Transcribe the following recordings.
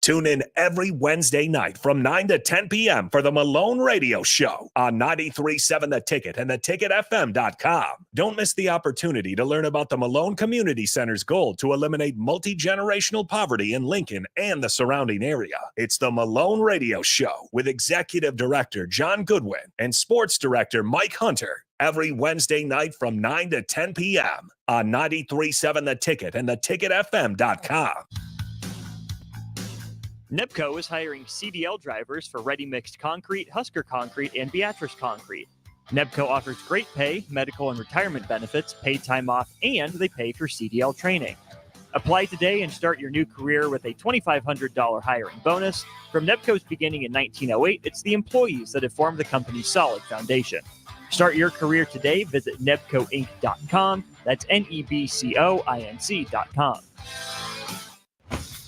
Tune in every Wednesday night from 9 to 10 p.m. for the Malone Radio Show on 93.7 The Ticket and theticketfm.com. Don't miss the opportunity to learn about the Malone Community Center's goal to eliminate multi-generational poverty in Lincoln and the surrounding area. It's the Malone Radio Show with Executive Director John Goodwin and Sports Director Mike Hunter. Every Wednesday night from 9 to 10 p.m. on 93.7 The Ticket and theticketfm.com. NEPCO is hiring CDL drivers for ready-mixed concrete, Husker Concrete, and Beatrice Concrete. NEPCO offers great pay, medical and retirement benefits, paid time off, and they pay for CDL training. Apply today and start your new career with a $2,500 hiring bonus. From NEPCO's beginning in 1908, it's the employees that have formed the company's solid foundation. Start your career today. Visit nebcoinc.com. That's NEBCOINC.com.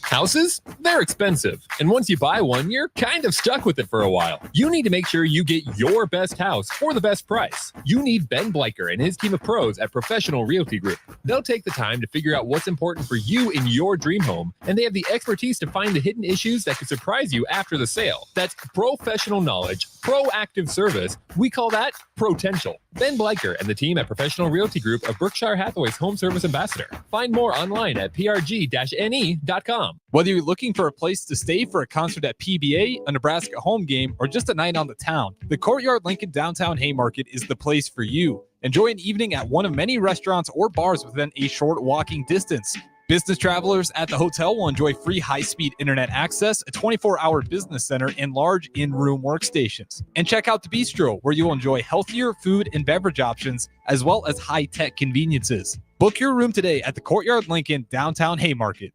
Houses? They're expensive. And once you buy one, you're kind of stuck with it for a while. You need to make sure you get your best house for the best price. You need Ben Bleicher and his team of pros at Professional Realty Group. They'll take the time to figure out what's important for you in your dream home, and they have the expertise to find the hidden issues that could surprise you after the sale. That's professional knowledge, proactive service. We call that potential. Ben Bleicher and the team at Professional Realty Group of Berkshire Hathaway's Home Service Ambassador. Find more online at prg-ne.com. Whether you're looking for a place to stay for a concert at PBA, a Nebraska home game, or just a night on the town, the Courtyard Lincoln Downtown Haymarket is the place for you. Enjoy an evening at one of many restaurants or bars within a short walking distance. Business travelers at the hotel will enjoy free high-speed internet access, a 24-hour business center, and large in-room workstations. And check out the Bistro, where you'll enjoy healthier food and beverage options, as well as high-tech conveniences. Book your room today at the Courtyard Lincoln Downtown Haymarket.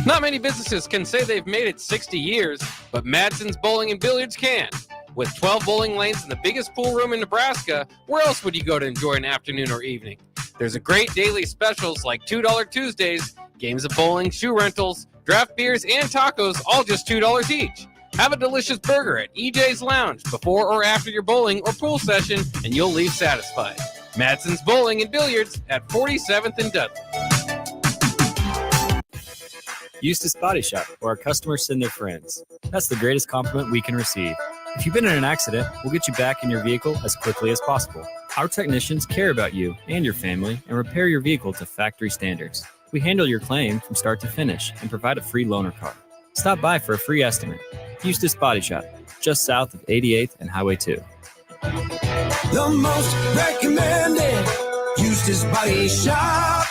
Not many businesses can say they've made it 60 years, but Madsen's Bowling and Billiards can. With 12 bowling lanes and the biggest pool room in Nebraska, where else would you go to enjoy an afternoon or evening? There's a great daily specials like $2 Tuesdays, games of bowling, shoe rentals, draft beers, and tacos, all just $2 each. Have a delicious burger at EJ's Lounge before or after your bowling or pool session, and you'll leave satisfied. Madsen's Bowling and Billiards at 47th and Dudley. Eustace Body Shop, where our customers send their friends. That's the greatest compliment we can receive. If you've been in an accident, we'll get you back in your vehicle as quickly as possible. Our technicians care about you and your family and repair your vehicle to factory standards. We handle your claim from start to finish and provide a free loaner car. Stop by for a free estimate. Eustace Body Shop, just south of 88th and Highway 2. The most recommended Eustace Body Shop.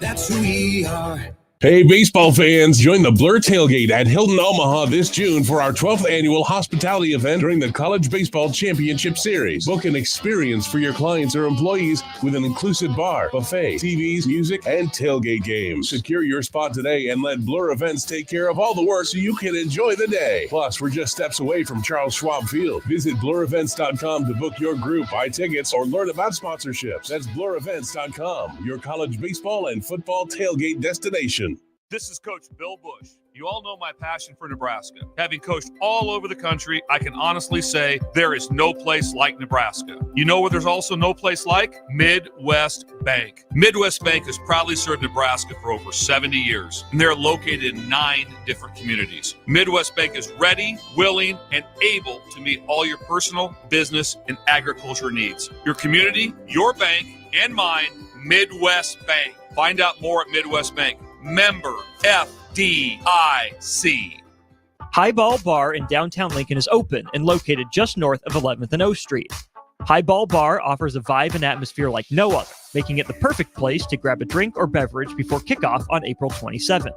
That's who we are. Hey, baseball fans, join the Blur Tailgate at Hilton Omaha this June for our 12th annual hospitality event during the College Baseball Championship Series. Book an experience for your clients or employees with an inclusive bar, buffet, TVs, music, and tailgate games. Secure your spot today and let Blur Events take care of all the work so you can enjoy the day. Plus, we're just steps away from Charles Schwab Field. Visit blurevents.com to book your group, buy tickets, or learn about sponsorships. That's blurevents.com, your college baseball and football tailgate destination. This is Coach Bill Bush. You all know my passion for Nebraska. Having coached all over the country, I can honestly say there is no place like Nebraska. You know where there's also no place like? Midwest Bank. Midwest Bank has proudly served Nebraska for over 70 years, and they're located in 9 different communities. Midwest Bank is ready, willing, and able to meet all your personal, business, and agriculture needs. Your community, your bank, and mine, Midwest Bank. Find out more at Midwest Bank. Member FDIC. Highball Bar in downtown Lincoln is open and located just north of 11th and O Street. Highball Bar offers a vibe and atmosphere like no other, making it the perfect place to grab a drink or beverage before kickoff on April 27th.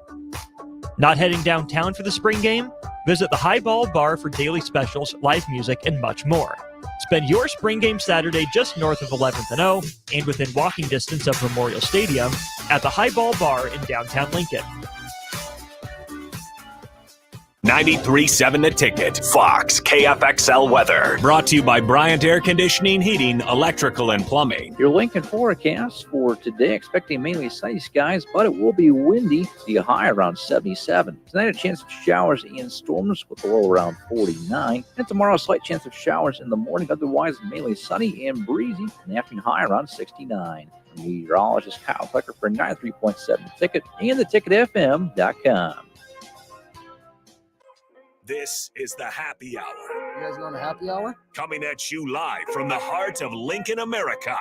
Not heading downtown for the spring game? Visit the Highball Bar for daily specials, live music, and much more. Spend your spring game Saturday just north of 11th and O and within walking distance of Memorial Stadium at the Highball Bar in downtown Lincoln. 93.7 The Ticket, Fox, KFXL weather. Brought to you by Bryant Air Conditioning, Heating, Electrical, and Plumbing. Your Lincoln forecast for today, expecting mainly sunny skies, but it will be windy. See a high around 77. Tonight, a chance of showers and storms with a low around 49. And tomorrow, a slight chance of showers in the morning, otherwise mainly sunny and breezy. And the afternoon high around 69. Meteorologist Kyle Tucker for 93.7 The Ticket and theticketfm.com. This is the Happy Hour. You guys going to happy hour? Coming at you live from the heart of Lincoln, America.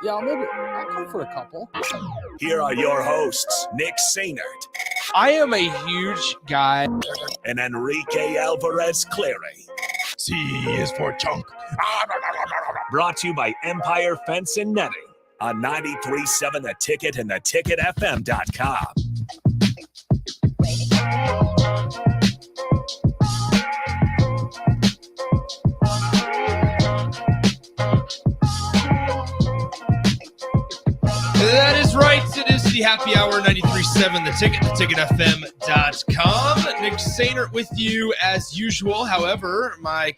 Yeah, I'll come for a couple. Here are your hosts, Nick Sainert. I am a huge guy. And Enrique Alvarez Clary. C is for chunk. Brought to you by Empire Fence and Netting on 93.7 The Ticket and theticketfm.com. That is right. It is the Happy Hour 93.7 The Ticket, theticketfm.com. Nick Sainert with you as usual. However, my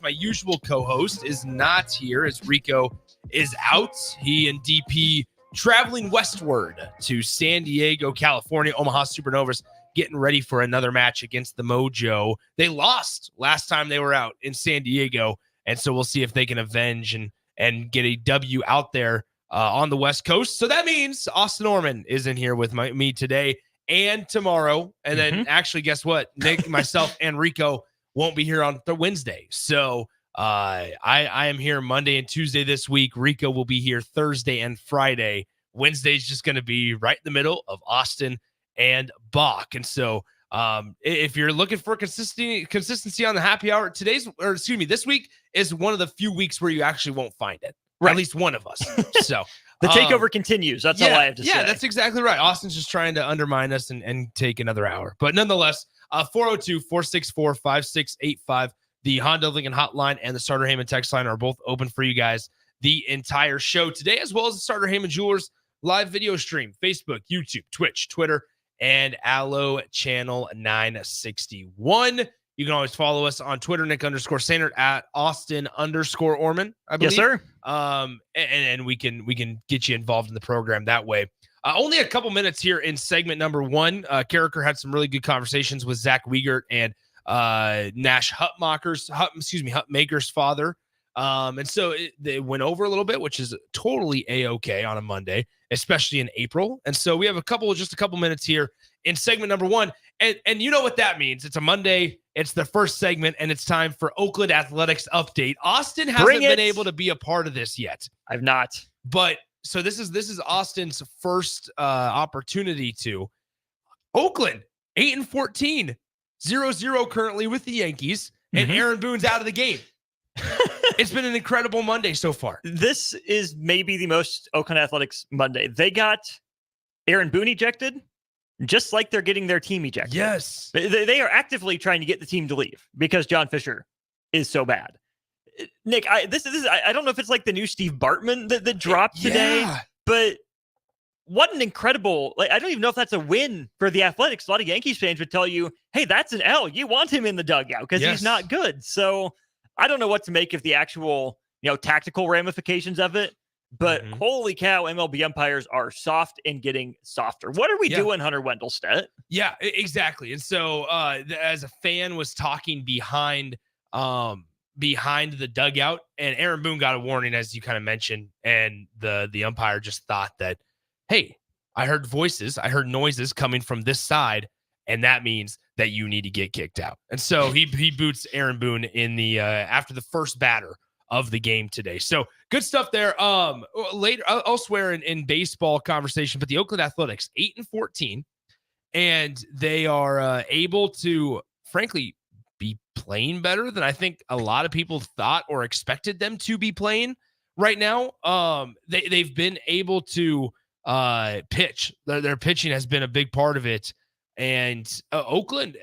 usual co-host, is not here as Rico is out. He and DP traveling westward to San Diego, California. Omaha Supernovas getting ready for another match against the Mojo. They lost last time they were out in San Diego, and so we'll see if they can avenge and get a W out there on the West Coast. So that means Austin Orman is in here with me today and tomorrow. And then actually, guess what? Nick, myself, and Rico won't be here on Wednesday. So I am here Monday and Tuesday this week. Rico will be here Thursday and Friday. Wednesday's just going to be right in the middle of Austin and Bach. And so if you're looking for consistency on the Happy Hour, this week is one of the few weeks where you actually won't find it. Right. At least one of us. So the takeover continues. That's all I have to say. Yeah, that's exactly right. Austin's just trying to undermine us and take another hour. But nonetheless, 402-464-5685, the Honda Lincoln hotline and the Starter Heyman text line are both open for you guys the entire show today, as well as the Starter Heyman Jewelers live video stream, Facebook, YouTube, Twitch, Twitter, and Allo Channel 961. You can always follow us on Twitter, Nick_Sainert, at Austin_Orman, I believe. Yes, sir. And we can get you involved in the program that way. Only a couple minutes here in segment number one. Carricker had some really good conversations with Zach Wiegert and Nash Hutmaker's father. And so they went over a little bit, which is totally A-okay on a Monday, especially in April. And so we have just a couple minutes here in segment number one. And you know what that means. It's a Monday. It's the first segment, and it's time for Oakland Athletics update. Austin hasn't been able to be a part of this yet. I've not. But so this is Austin's first opportunity to. Oakland, 8-14, 0-0 currently with the Yankees, and Aaron Boone's out of the game. It's been an incredible Monday so far. This is maybe the most Oakland Athletics Monday. They got Aaron Boone ejected, just like they're getting their team ejected. Yes. They are actively trying to get the team to leave because John Fisher is so bad. Nick, I don't know if it's like the new Steve Bartman that dropped today, but what an incredible, I don't even know if that's a win for the Athletics. A lot of Yankees fans would tell you, hey, that's an L. You want him in the dugout because he's not good. So I don't know what to make of the actual, tactical ramifications of it. But holy cow, MLB umpires are soft and getting softer. What are we doing, Hunter Wendelstedt? Yeah, exactly. And so as a fan was talking behind the dugout, and Aaron Boone got a warning, as you kind of mentioned, and the umpire just thought that, hey, I heard voices, I heard noises coming from this side, and that means that you need to get kicked out. And so he boots Aaron Boone in the after the first batter of the game today. So good stuff there. Later, elsewhere in baseball conversation, but the Oakland Athletics 8-14, and they are able to, frankly, be playing better than I think a lot of people thought or expected them to be playing right now. They've been able to pitch. Their pitching has been a big part of it. And Oakland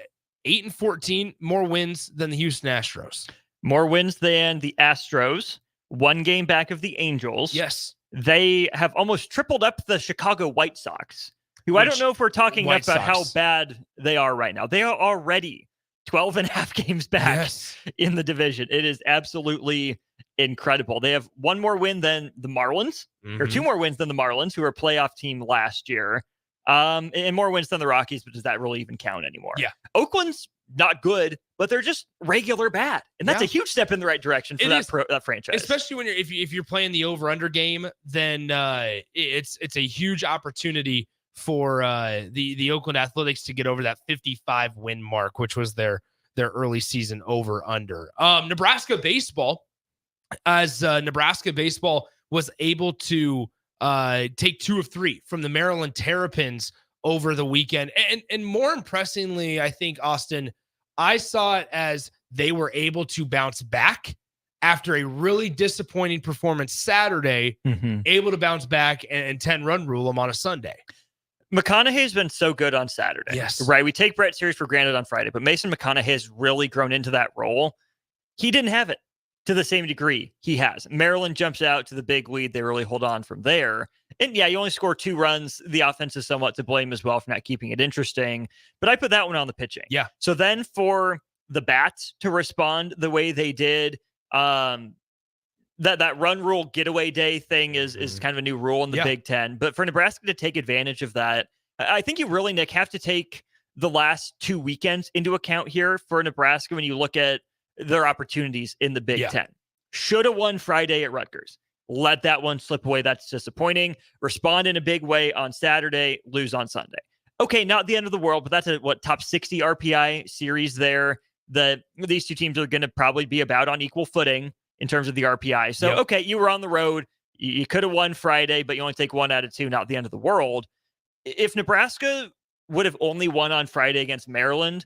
8-14, more wins than the Houston Astros. More wins than the Astros, one game back of the Angels. Yes. They have almost tripled up the Chicago White Sox, who I don't know if we're talking about how bad they are right now. They are already 12 and a half games back in the division. It is absolutely incredible. They have one more win than the Marlins, or two more wins than the Marlins, who were a playoff team last year, and more wins than the Rockies, but does that really even count anymore? Yeah. Oakland's not good, but they're just regular bad, and that's a huge step in the right direction for that franchise. Especially when if you're playing the over/under game, then it's a huge opportunity for the Oakland Athletics to get over that 55 win mark, which was their their early season over-under. Nebraska baseball, as Nebraska baseball was able to take 2 of 3 from the Maryland Terrapins over the weekend. And more impressively, I think, Austin, I saw it as they were able to bounce back after a really disappointing performance Saturday, able to bounce back and 10-run rule them on a Sunday. McConaughey's been so good on Saturday. Yes. Right. We take Brett Series for granted on Friday, but Mason McConaughey has really grown into that role. He didn't have it to the same degree he has. Maryland jumps out to the big lead. They really hold on from there. And yeah, you only score 2 runs. The offense is somewhat to blame as well for not keeping it interesting. But I put that one on the pitching. Yeah. So then for the bats to respond the way they did, that run rule getaway day thing is kind of a new rule in the Big Ten. But for Nebraska to take advantage of that, I think you really, Nick, have to take the last 2 weekends into account here for Nebraska when you look at their opportunities in the Big Ten. Should have won Friday at Rutgers. Let that one slip away. That's disappointing. Respond in a big way on Saturday, lose on Sunday. Okay, not the end of the world, but that's a top 60 RPI series there. These two teams are going to probably be about on equal footing in terms of the RPI. So, okay, you were on the road. You could have won Friday, but you only take 1 out of 2, not the end of the world. If Nebraska would have only won on Friday against Maryland,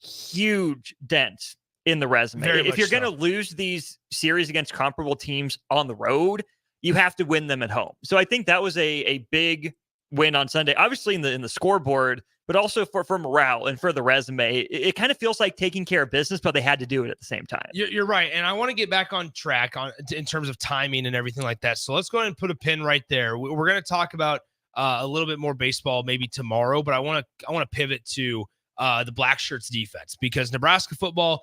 huge dent in the resume. If you're going to lose these series against comparable teams on the road, you have to win them at home. So I think that was a big win on Sunday, obviously in the scoreboard, but also for morale and for the resume. It kind of feels like taking care of business, but they had to do it at the same time. You're right. And I want to get back on track in terms of timing and everything like that. So let's go ahead and put a pin right there. We're going to talk about a little bit more baseball maybe tomorrow, but I want to pivot to the Black Shirts defense, because Nebraska football,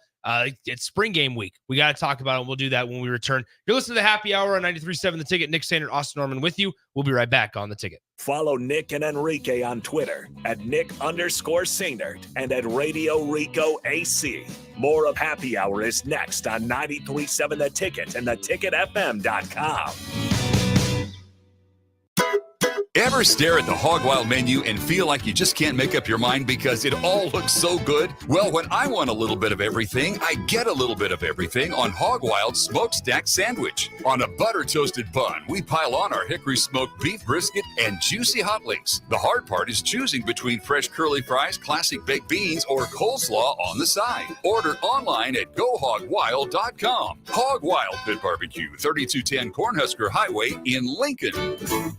it's spring game week. We got to talk about it. We'll do that when we return. You're listening to the Happy Hour on 93.7 The Ticket. Nick Sainert, Austin Norman with you. We'll be right back on The Ticket. Follow Nick and Enrique on Twitter at Nick_Sainert and at Radio Rico AC. More of Happy Hour is next on 93.7 The Ticket and theticketfm.com. Ever stare at the Hog Wild menu and feel like you just can't make up your mind because it all looks so good? Well, when I want a little bit of everything, I get a little bit of everything on Hog Wild Smokestack Sandwich. On a butter-toasted bun, we pile on our hickory smoked beef brisket and juicy hot links. The hard part is choosing between fresh curly fries, classic baked beans, or coleslaw on the side. Order online at GoHogWild.com. Hog Wild Pit Barbecue, 3210 Cornhusker Highway in Lincoln.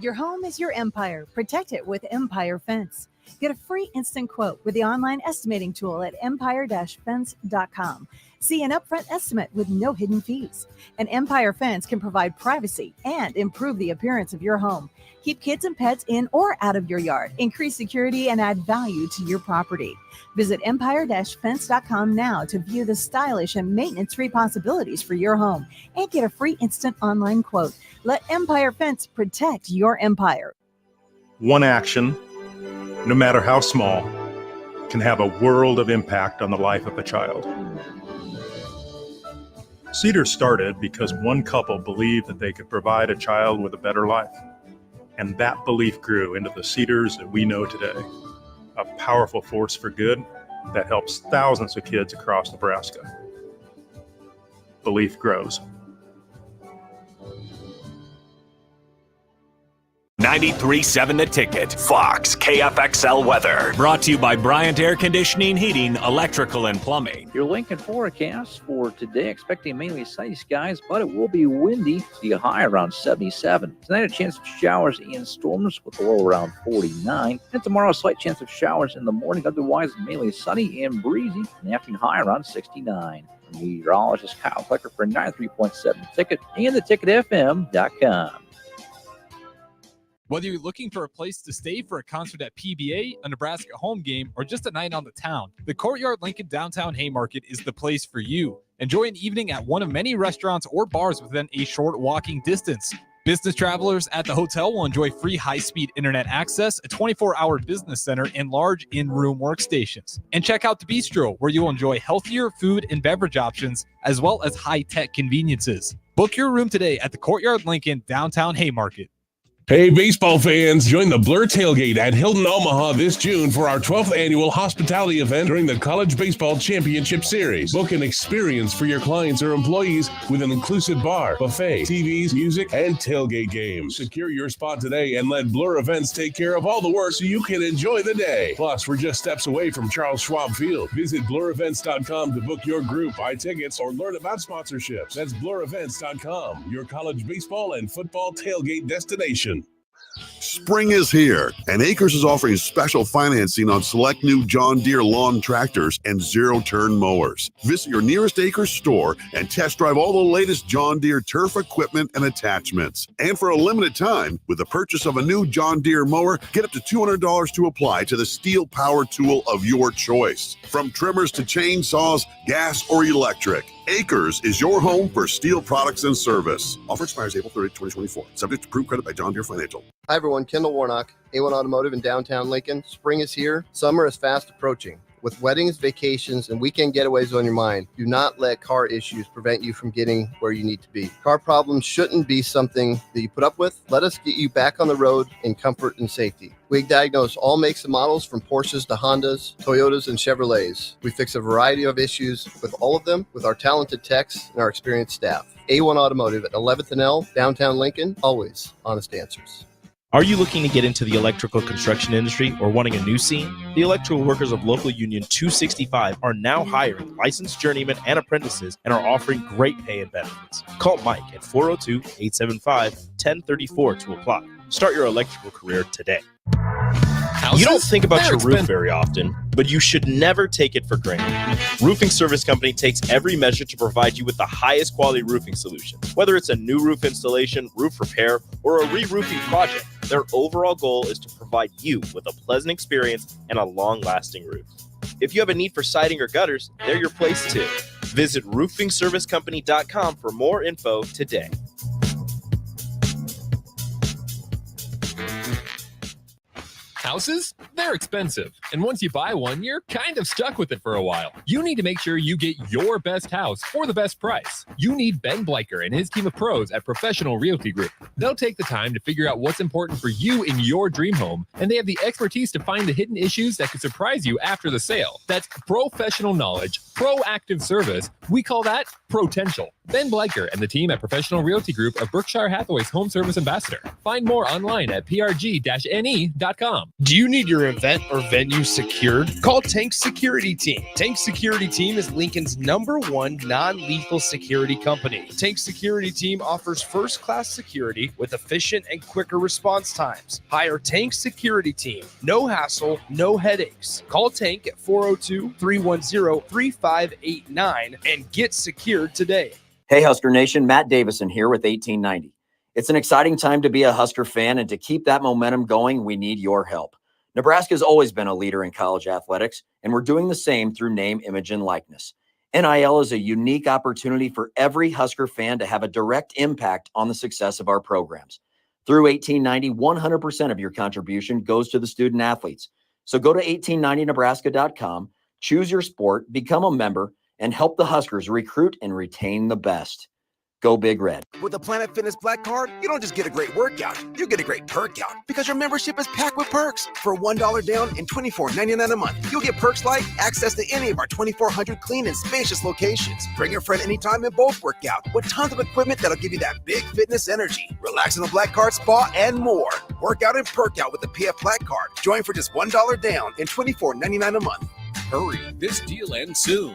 Your home is your empire. Protect it with Empire Fence. Get a free instant quote with the online estimating tool at empire-fence.com. See an upfront estimate with no hidden fees. An Empire Fence can provide privacy and improve the appearance of your home. Keep kids and pets in or out of your yard. Increase security and add value to your property. Visit empire-fence.com now to view the stylish and maintenance-free possibilities for your home and get a free instant online quote. Let Empire Fence protect your empire. One action, no matter how small, can have a world of impact on the life of a child. Cedars started because one couple believed that they could provide a child with a better life. And that belief grew into the Cedars that we know today, a powerful force for good that helps thousands of kids across Nebraska. Belief grows. 93.7 The Ticket, Fox, KFXL weather. Brought to you by Bryant Air Conditioning, Heating, Electrical, and Plumbing. Your Lincoln forecast for today, expecting mainly sunny skies, but it will be windy. The high around 77. Tonight, a chance of showers and storms with a low around 49. And tomorrow, a slight chance of showers in the morning. Otherwise, mainly sunny and breezy. And the afternoon high around 69. Meteorologist Kyle Klecker for 93.7 The Ticket and theticketfm.com. Whether you're looking for a place to stay for a concert at PBA, a Nebraska home game, or just a night on the town, the Courtyard Lincoln Downtown Haymarket is the place for you. Enjoy an evening at one of many restaurants or bars within a short walking distance. Business travelers at the hotel will enjoy free high-speed internet access, a 24-hour business center, and large in-room workstations. And check out the Bistro, where you'll enjoy healthier food and beverage options, as well as high-tech conveniences. Book your room today at the Courtyard Lincoln Downtown Haymarket. Hey, baseball fans, join the Blur Tailgate at Hilton Omaha this June for our 12th annual hospitality event during the College Baseball Championship Series. Book an experience for your clients or employees with an inclusive bar, buffet, TVs, music, and tailgate games. Secure your spot today and let Blur Events take care of all the work so you can enjoy the day. Plus, we're just steps away from Charles Schwab Field. Visit blurevents.com to book your group, buy tickets, or learn about sponsorships. That's blurevents.com, your college baseball and football tailgate destination. Spring is here, and Acres is offering special financing on select new John Deere lawn tractors and zero-turn mowers. Visit your nearest Acres store and test drive all the latest John Deere turf equipment and attachments. And for a limited time, with the purchase of a new John Deere mower, get up to $200 to apply to the steel power tool of your choice. From trimmers to chainsaws, gas or electric, Acres is your home for steel products and service. Offer expires April 30, 2024. Subject to approved credit by John Deere Financial. Hi everyone, Kendall Warnock, A1 Automotive in downtown Lincoln. Spring is here. Summer is fast approaching. With weddings, vacations, and weekend getaways on your mind, do not let car issues prevent you from getting where you need to be. Car problems shouldn't be something that you put up with. Let us get you back on the road in comfort and safety. We diagnose all makes and models from Porsches to Hondas, Toyotas, and Chevrolets. We fix a variety of issues with all of them with our talented techs and our experienced staff. A1 Automotive at 11th and L, downtown Lincoln, always honest answers. Are you looking to get into the electrical construction industry or wanting a new scene? The Electrical Workers of Local Union 265 are now hiring licensed journeymen and apprentices and are offering great pay and benefits. Call Mike at 402-875-1034 to apply. Start your electrical career today. You don't think about your roof very often, but you should never take it for granted. Roofing Service Company takes every measure to provide you with the highest quality roofing solution. Whether it's a new roof installation, roof repair, or a re-roofing project, their overall goal is to provide you with a pleasant experience and a long-lasting roof. If you have a need for siding or gutters, they're your place too. Visit roofingservicecompany.com for more info today. Houses? They're expensive. And once you buy one, you're kind of stuck with it for a while. You need to make sure you get your best house for the best price. You need Ben Bleicher and his team of pros at Professional Realty Group. They'll take the time to figure out what's important for you in your dream home, and they have the expertise to find the hidden issues that could surprise you after the sale. That's professional knowledge, proactive service. We call that potential. Ben Bleicher and the team at Professional Realty Group are Berkshire Hathaway's home service ambassador. Find more online at prg-ne.com. Do you need your event or venue secured? Call Tank Security Team. Tank Security Team is Lincoln's #1 non-lethal security company. Tank Security Team offers first-class security with efficient and quicker response times. Hire Tank Security Team. No hassle, no headaches. Call Tank at 402-310-3589 and get secured today. Hey, Husker Nation, Matt Davison here with 1890. It's an exciting time to be a Husker fan, and to keep that momentum going, we need your help. Nebraska has always been a leader in college athletics, and we're doing the same through name, image, and likeness. NIL is a unique opportunity for every Husker fan to have a direct impact on the success of our programs. Through 1890, 100% of your contribution goes to the student athletes. So go to 1890nebraska.com, choose your sport, become a member, and help the Huskers recruit and retain the best. Go Big Red. With the Planet Fitness Black Card, you don't just get a great workout, you get a great perk out because your membership is packed with perks. For $1 down and $24.99 a month, you'll get perks like access to any of our 2,400 clean and spacious locations. Bring your friend anytime and both work out with tons of equipment that'll give you that big fitness energy. Relax in the Black Card spa and more. Work out and perk out with the PF Black Card. Join for just $1 down and $24.99 a month. Hurry, this deal ends soon.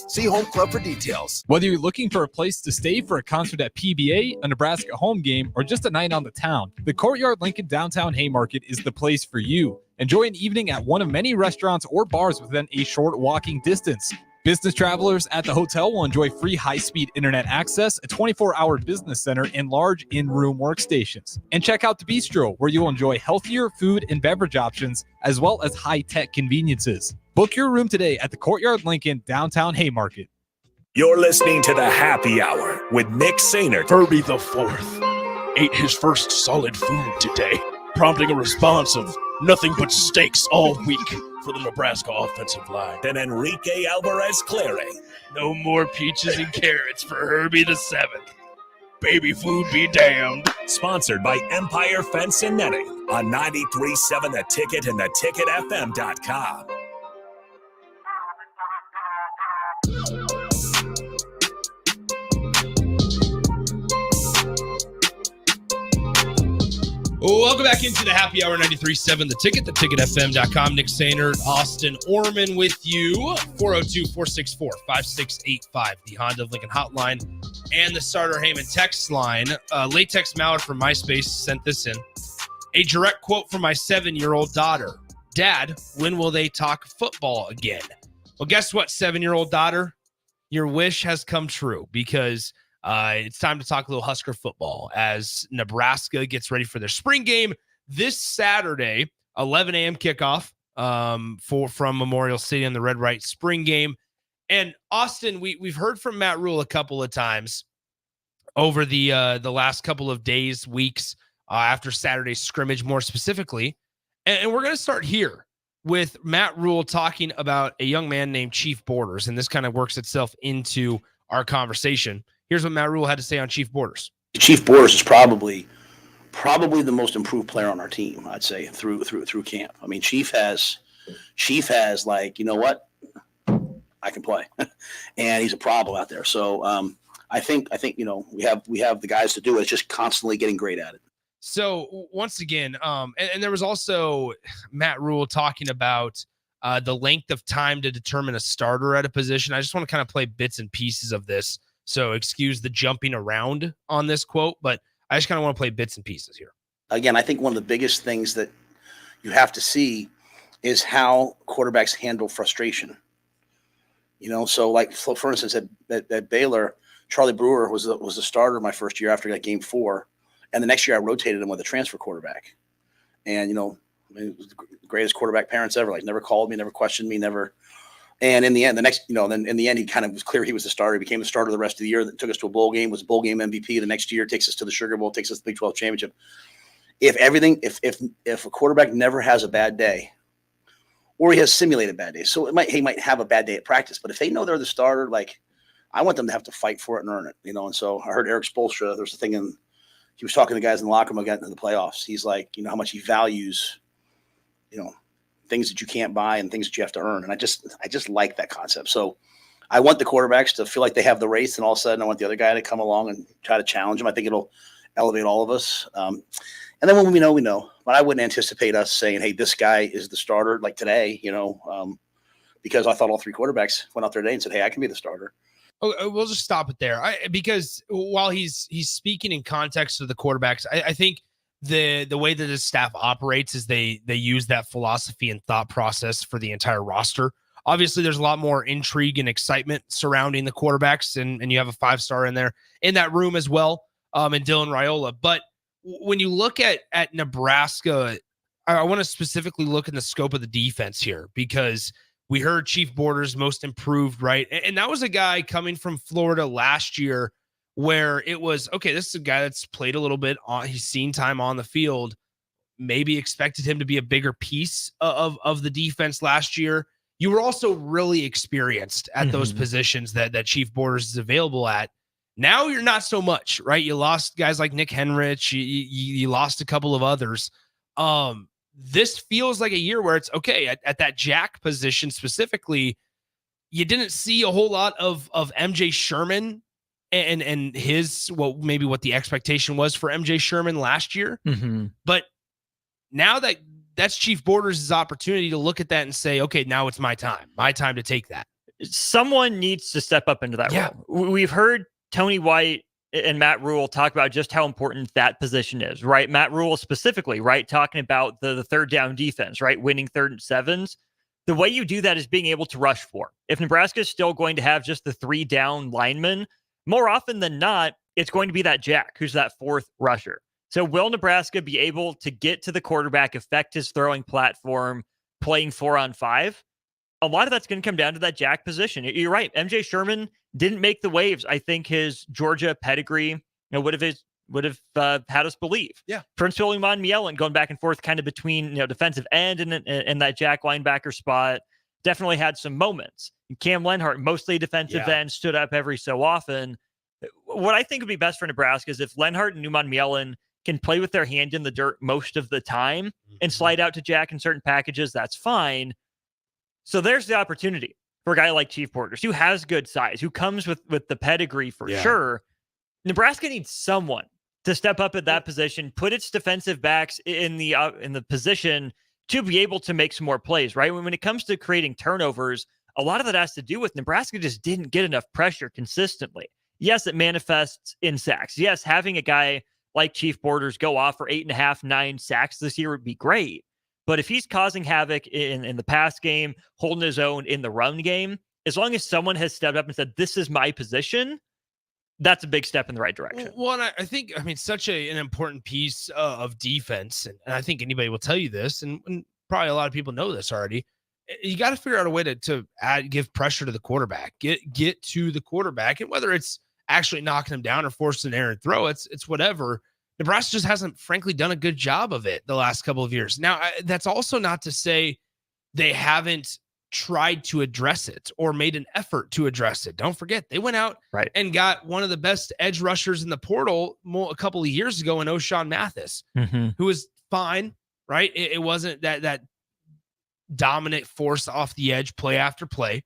See Home Club for details. Whether you're looking for a place to stay for a concert at PBA, a Nebraska home game, or just a night on the town, the Courtyard Lincoln Downtown Haymarket is the place for you. Enjoy an evening at one of many restaurants or bars within a short walking distance. Business travelers at the hotel will enjoy free high-speed internet access, a 24-hour business center, and large in-room workstations. And check out the Bistro, where you'll enjoy healthier food and beverage options, as well as high-tech conveniences. Book your room today at the Courtyard Lincoln Downtown Haymarket. You're listening to the Happy Hour with Nick Sainert. Herbie the Fourth ate his first solid food today, prompting a response of nothing but steaks all week for the Nebraska offensive line. And Enrique Alvarez Clary. No more peaches and carrots for Herbie the Seventh. baby food be damned. Sponsored by Empire Fence and Netting on 93.7 The Ticket and theticketfm.com. Welcome back into the happy hour 93.7 The Ticket, theticketfm.com. Nick Sainert, Austin Orman with you. 402-464-5685, the Honda of Lincoln hotline, and the Starter Heyman text line. Latex Mallard from MySpace sent this in. A direct quote from my 7-year-old daughter. Dad, when will they talk football again? Well, guess what, 7-year-old daughter? Your wish has come true, because it's time to talk a little Husker football as Nebraska gets ready for their spring game this Saturday, 11 a.m. kickoff from Memorial Stadium, the Red Right spring game. And Austin, we've heard from Matt Rule a couple of times over the last couple of days, weeks after Saturday's scrimmage, more specifically. And we're going to start here with Matt Rule talking about a young man named Chief Borders, and this kind of works itself into our conversation. Here's what Matt Rule had to say on Chief Borders. Chief Borders is probably the most improved player on our team, I'd say, through camp. I mean, Chief has like, you know what, I can play, and he's a problem out there. So I think we have the guys to do it. It's just constantly getting great at it. So once again, and there was also Matt Rule talking about the length of time to determine a starter at a position. I just want to kind of play bits and pieces of this. So excuse the jumping around on this quote, but I just kind of want to play bits and pieces here. Again, I think one of the biggest things that you have to see is how quarterbacks handle frustration. So like, for instance, at Baylor, Charlie Brewer was the starter my first year after game 4. And the next year I rotated him with a transfer quarterback. And, it was the greatest quarterback parents ever, like never called me, never questioned me, never. And in the end, then in the end, he kind of was clear he was the starter. He became the starter the rest of the year. That took us to a bowl game, was bowl game MVP. The next year takes us to the Sugar Bowl, takes us to the Big 12 championship. If a quarterback never has a bad day, or he has simulated bad days, so he might have a bad day at practice, but if they know they're the starter, like I want them to have to fight for it and earn it, And so I heard Eric Spoelstra, there's a thing he was talking to the guys in the locker room about getting into the playoffs. He's like, how much he values, things that you can't buy and things that you have to earn. And I just like that concept. So I want the quarterbacks to feel like they have the race, and all of a sudden I want the other guy to come along and try to challenge him. I think it'll elevate all of us. And then when we know. But I wouldn't anticipate us saying, hey, this guy is the starter like today, because I thought all 3 quarterbacks went out there today and said, hey, I can be the starter. Oh, we'll just stop it there. Because while he's speaking in context of the quarterbacks, I think the way that his staff operates is they use that philosophy and thought process for the entire roster. Obviously, there's a lot more intrigue and excitement surrounding the quarterbacks, and you have a 5-star in there in that room as well, and Dylan Raiola. But when you look at Nebraska, I want to specifically look in the scope of the defense here, because we heard Chief Borders most improved, right? And that was a guy coming from Florida last year, where it was, okay, this is a guy that's played a little bit he's seen time on the field, maybe expected him to be a bigger piece of the defense last year. You were also really experienced at those positions that Chief Borders is available at. Now you're not so much, right? You lost guys like Nick Henrich. You lost a couple of others. This feels like a year where it's okay at that jack position specifically. You didn't see a whole lot of MJ Sherman and his what the expectation was for MJ Sherman last year. But now that's Chief Borders' opportunity to look at that and say, okay, now it's my time to take that. Someone needs to step up into that role. We've heard Tony White and Matt Rule talk about just how important that position is, right? Matt Rule specifically, right? Talking about the third down defense, right? Winning 3rd and 7s. The way you do that is being able to rush 4. If Nebraska is still going to have just the 3 down linemen, more often than not, it's going to be that jack who's that 4th rusher. So will Nebraska be able to get to the quarterback, affect his throwing platform, playing 4-on-5? A lot of that's going to come down to that jack position. You're right. MJ Sherman didn't make the waves. I think his Georgia pedigree would have had us believe. Yeah. Prince William Mielen going back and forth kind of between defensive end and that jack linebacker spot definitely had some moments. Cam Lenhart, mostly defensive end, stood up every so often. What I think would be best for Nebraska is if Lenhart and Newman Mielin can play with their hand in the dirt most of the time and slide out to Jack in certain packages, that's fine. So there's the opportunity for a guy like Chief Borders, who has good size, who comes with the pedigree for sure. Nebraska needs someone to step up at that position, put its defensive backs in the position to be able to make some more plays, right? When it comes to creating turnovers, a lot of that has to do with Nebraska just didn't get enough pressure consistently. Yes, it manifests in sacks. Yes, having a guy like Chief Borders go off for 8.5, 9 sacks this year would be great. But if he's causing havoc in the pass game, holding his own in the run game, as long as someone has stepped up and said, this is my position, that's a big step in the right direction. Well, and I think, such an important piece of defense, and I think anybody will tell you this, and probably a lot of people know this already, you got to figure out a way to give pressure to the quarterback, get to the quarterback, and whether it's actually knocking him down or forcing an errant throw, it's whatever. Nebraska just hasn't, frankly, done a good job of it the last couple of years. Now, that's also not to say they haven't tried to address it or made an effort to address it. Don't forget, they went out and got one of the best edge rushers in the portal a couple of years ago in O'Shawn Mathis, who was fine, right? It wasn't that dominant force off the edge play after play.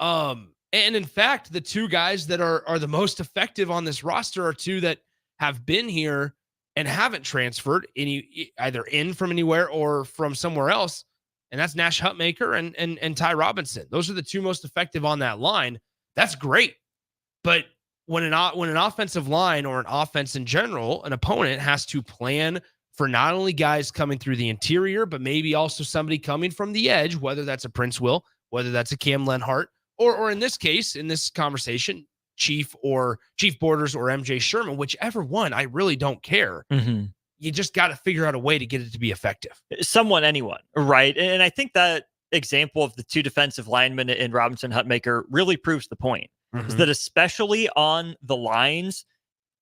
And in fact, the two guys that are the most effective on this roster are two that have been here and haven't transferred either in from anywhere or from somewhere else. And that's Nash Hutmaker and Ty Robinson. Those are the two most effective on that line. That's great. But when an offensive line or an offense in general, an opponent has to plan for not only guys coming through the interior, but maybe also somebody coming from the edge, whether that's a Prince Will, whether that's a Cam Lenhart, or in this case, in this conversation, Chief Borders or MJ Sherman, whichever one, I really don't care. You just got to figure out a way to get it to be effective. Anyone, right? And I think that example of the two defensive linemen in Robinson Hutmaker really proves the point. Is that especially on the lines,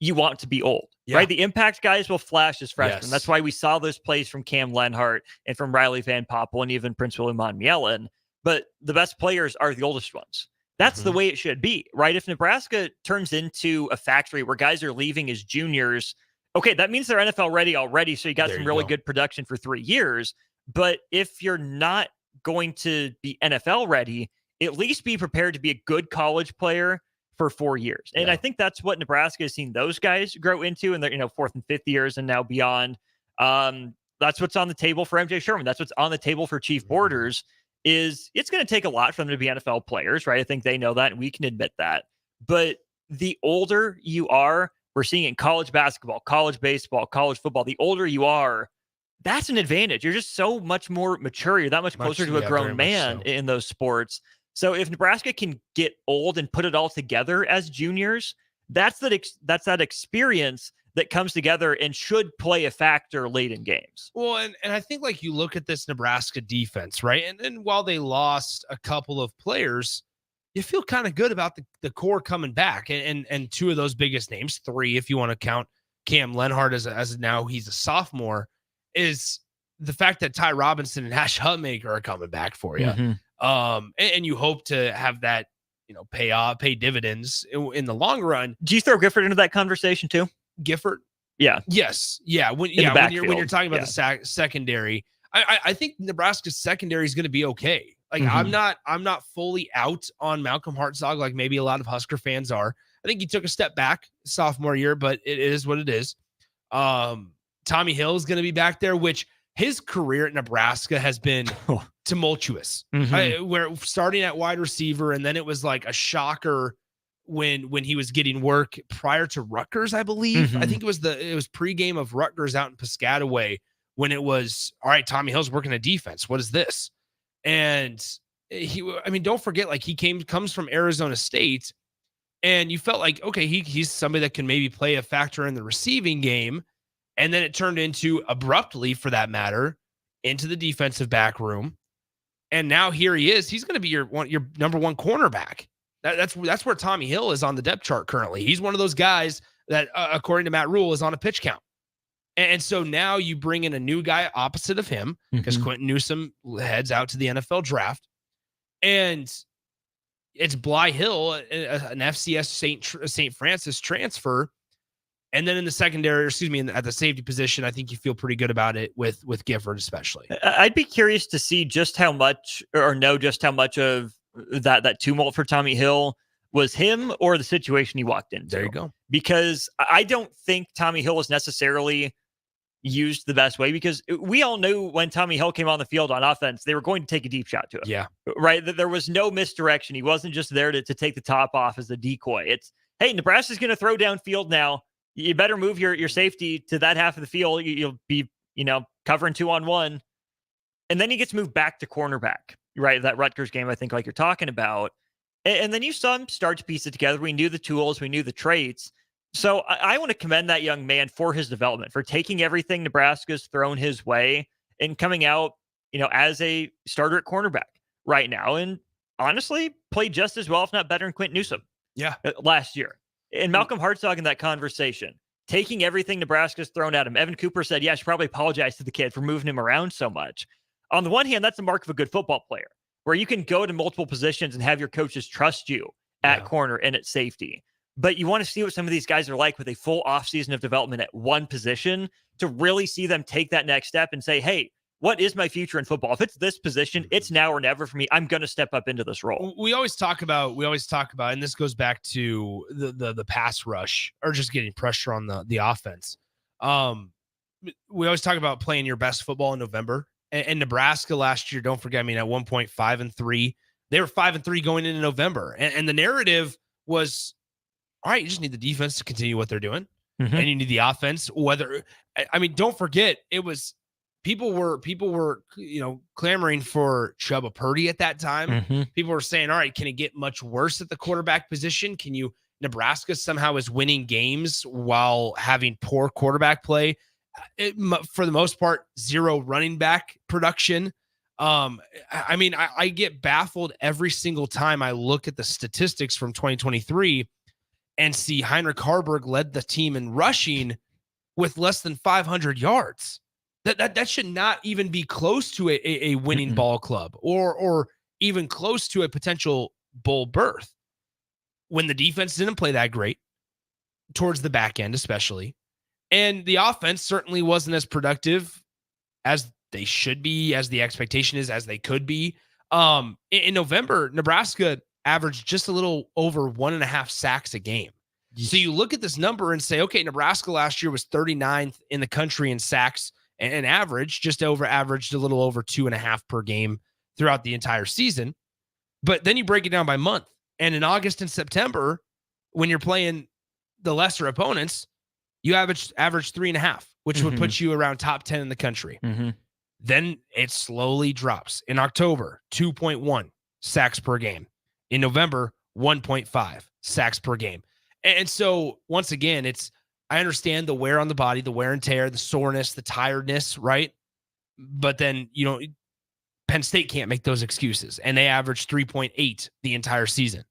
you want to be old, right? The impact guys will flash as freshmen. Yes. That's why we saw those plays from Cam Lenhart and from Riley Van Poppel and even Prince William Mielin. But the best players are the oldest ones. That's the way it should be, right? If Nebraska turns into a factory where guys are leaving as juniors, okay, that means they're NFL ready already. So you got some really good production for 3 years. But if you're not going to be NFL ready, at least be prepared to be a good college player for 4 years. And I think that's what Nebraska has seen those guys grow into in their 4th and 5th years and now beyond. That's what's on the table for MJ Sherman. That's what's on the table for Chief Borders. Is it's going to take a lot for them to be NFL players, right? I think they know that, and we can admit that. But the older you are, we're seeing in college basketball, college baseball, college football, the older you are, that's an advantage. You're just so much more mature. You're that much closer to a grown man in those sports. So if Nebraska can get old and put it all together as juniors, that's that experience that comes together and should play a factor late in games. Well, and I think you look at this Nebraska defense, right? And while they lost a couple of players, you feel kind of good about the core coming back. And two of those biggest names, 3 if you want to count Cam Lenhart as now he's a sophomore, is the fact that Ty Robinson and Nash Hutmaker are coming back for you. And you hope to have that, pay dividends in the long run. Do you throw Gifford into that conversation too? Gifford? Yeah. Yes. Yeah. When you're talking about the secondary, I think Nebraska's secondary is going to be okay. I'm not fully out on Malcolm Hartzog like maybe a lot of Husker fans are. I think he took a step back sophomore year, but it is what it is. Tommy Hill is going to be back there, which his career at Nebraska has been tumultuous. Where starting at wide receiver, and then it was like a shocker when he was getting work prior to Rutgers, I believe. I think it was pregame of Rutgers out in Piscataway when it was, all right, Tommy Hill's working a defense. What is this? And don't forget, he comes from Arizona State, and you felt like, okay, he's somebody that can maybe play a factor in the receiving game. And then it turned into, abruptly for that matter, into the defensive back room. And now here he is. He's going to be your number one cornerback. That's where Tommy Hill is on the depth chart currently. He's one of those guys that, according to Matt Rule, is on a pitch count. And so now you bring in a new guy opposite of him because Quentin Newsom heads out to the NFL draft. And it's Bly Hill, an FCS St. Francis transfer. And then in the secondary, at the safety position, I think you feel pretty good about it with Gifford especially. I'd be curious to see just how much of that tumult for Tommy Hill was him or the situation he walked into. There you go. Because I don't think Tommy Hill was necessarily used the best way, because we all knew when Tommy Hill came on the field on offense, they were going to take a deep shot to him. Yeah. Right? There was no misdirection. He wasn't just there to take the top off as a decoy. It's, hey, Nebraska's going to throw downfield now. You better move your safety to that half of the field. You'll be, covering 2-on-1. And then he gets moved back to cornerback, right? That Rutgers game, I think, like you're talking about. And then you saw him start to piece it together. We knew the tools, we knew the traits. So I want to commend that young man for his development, for taking everything Nebraska's thrown his way and coming out, as a starter at cornerback right now. And honestly, played just as well, if not better, than Quint Newsome. Yeah. Last year. And Malcolm Hartzog in that conversation, taking everything Nebraska's thrown at him. Evan Cooper said, yeah, I should probably apologize to the kid for moving him around so much. On the one hand, that's a mark of a good football player, where you can go to multiple positions and have your coaches trust you at corner and at safety. But you want to see what some of these guys are like with a full offseason of development at one position to really see them take that next step and say, hey, what is my future in football? If it's this position, it's now or never for me. I'm going to step up into this role. We always talk about, and this goes back to the pass rush or just getting pressure on the offense. We always talk about playing your best football in November. And Nebraska last year, don't forget, at 1.5-3, they were 5-3 going into November. And the narrative was, all right, you just need the defense to continue what they're doing. Mm-hmm. And you need the offense. Don't forget, it was people were clamoring for Chubba Purdy at that time. Mm-hmm. People were saying, all right, can it get much worse at the quarterback position? Nebraska somehow is winning games while having poor quarterback play? For the most part, zero running back production. I get baffled every single time I look at the statistics from 2023 and see Heinrich Harburg led the team in rushing with less than 500 yards. That should not even be close to a winning ball club or even close to a potential bowl berth. When the defense didn't play that great, towards the back end especially, and the offense certainly wasn't as productive as they should be, as the expectation is, as they could be. In November, Nebraska averaged just a little over 1.5 sacks a game. So you look at this number and say, okay, Nebraska last year was 39th in the country in sacks and averaged a little over 2.5 per game throughout the entire season. But then you break it down by month. And in August and September, when you're playing the lesser opponents, you average 3.5, which would put you around top 10 in the country. Mm-hmm. Then it slowly drops. In October, 2.1 sacks per game. In November, 1.5 sacks per game. And so once again, I understand the wear on the body, the wear and tear, the soreness, the tiredness, right? But then, Penn State can't make those excuses, and they averaged 3.8 the entire season.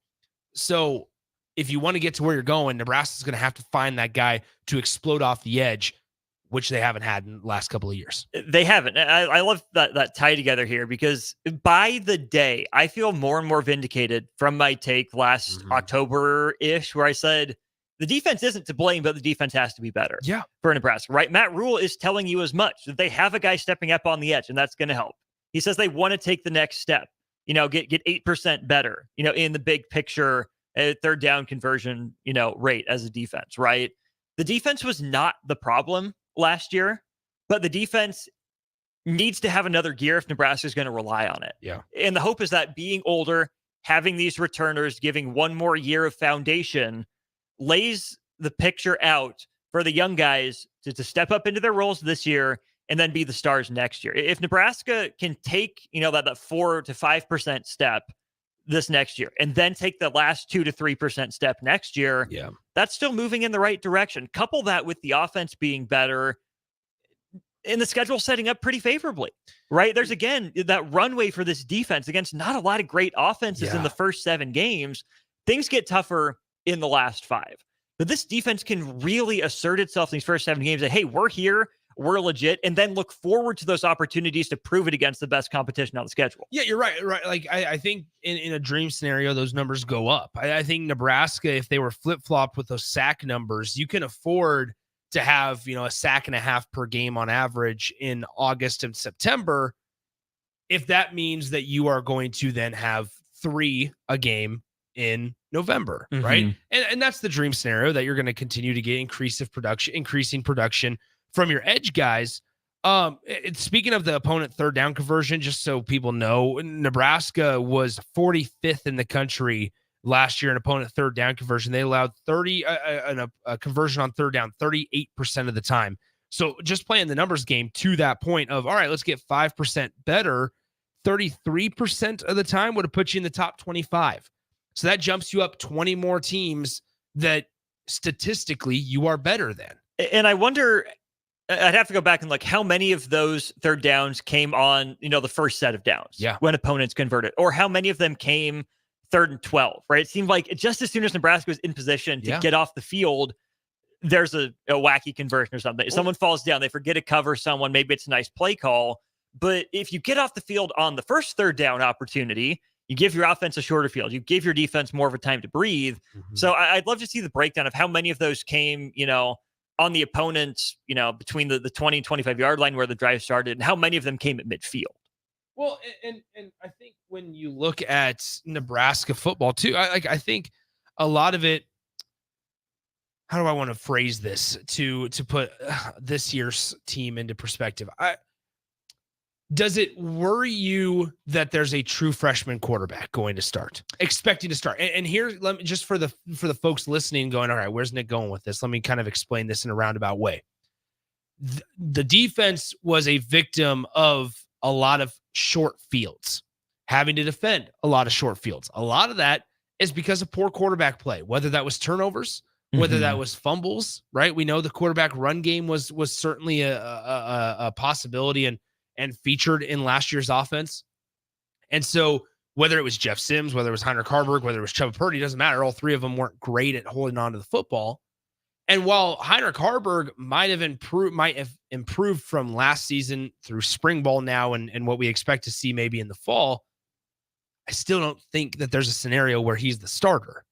So if you want to get to where you're going, Nebraska's going to have to find that guy to explode off the edge, which they haven't had in the last couple of years. They haven't. I love that tie together here, because by the day, I feel more and more vindicated from my take last October-ish, where I said the defense isn't to blame, but the defense has to be better for Nebraska, right? Matt Rule is telling you as much, that they have a guy stepping up on the edge, and that's going to help. He says they want to take the next step, get 8% better, in the big picture, third down conversion, rate as a defense, right? The defense was not the problem last year, but the defense needs to have another gear if Nebraska is going to rely on it. Yeah. And the hope is that being older, having these returners, giving one more year of foundation lays the picture out for the young guys to step up into their roles this year and then be the stars next year. If Nebraska can take, that 4 to 5% step this next year and then take the last 2 to 3% step next year, that's still moving in the right direction. Couple that with the offense being better and the schedule setting up pretty favorably, right? There's, again, that runway for this defense against not a lot of great offenses in the first 7 games. Things get tougher in the last 5. But this defense can really assert itself in these first 7 games that, hey, we're here. we're legit, and then look forward to those opportunities to prove it against the best competition on the schedule. Yeah, you're right. Right. Like I think in a dream scenario, those numbers go up. I think Nebraska, if they were flip-flopped with those sack numbers, you can afford to have, a sack and a half per game on average in August and September. If that means that you are going to then have 3 a game in November, right? And that's the dream scenario, that you're going to continue to get increasing production from your edge guys. Speaking of the opponent third down conversion, just so people know, Nebraska was 45th in the country last year in opponent third down conversion. They allowed a conversion on third down 38% of the time. So just playing the numbers game to that point of, all right, let's get 5% better. 33% of the time would have put you in the top 25. So that jumps you up 20 more teams that statistically you are better than. And I wonder, I'd have to go back and look how many of those third downs came on, the first set of downs when opponents converted, or how many of them came 3rd and 12, right? It seemed like just as soon as Nebraska was in position to get off the field, there's a wacky conversion or something. If someone falls down, they forget to cover someone. Maybe it's a nice play call. But if you get off the field on the first third down opportunity, you give your offense a shorter field. You give your defense more of a time to breathe. So I'd love to see the breakdown of how many of those came, on the opponents, between the 20 and 25 yard line where the drive started, and how many of them came at midfield. Well, and I think when you look at Nebraska football too, I think a lot of it, how do I want to phrase this to put this year's team into perspective? Does it worry you that there's a true freshman quarterback going to start, expecting to start? And here, let me just for the folks listening, going, all right, where's Nick going with this? Let me kind of explain this in a roundabout way. The defense was a victim of a lot of short fields, having to defend a lot of short fields. A lot of that is because of poor quarterback play, whether that was turnovers, whether that was fumbles, right? We know the quarterback run game was certainly a possibility and featured in last year's offense. And so whether it was Jeff Sims, whether it was Heinrich Harburg, whether it was Chuba Purdy, doesn't matter. All 3 of them weren't great at holding on to the football. And while Heinrich Harburg might have improved from last season through spring ball now and what we expect to see maybe in the fall, I still don't think that there's a scenario where he's the starter,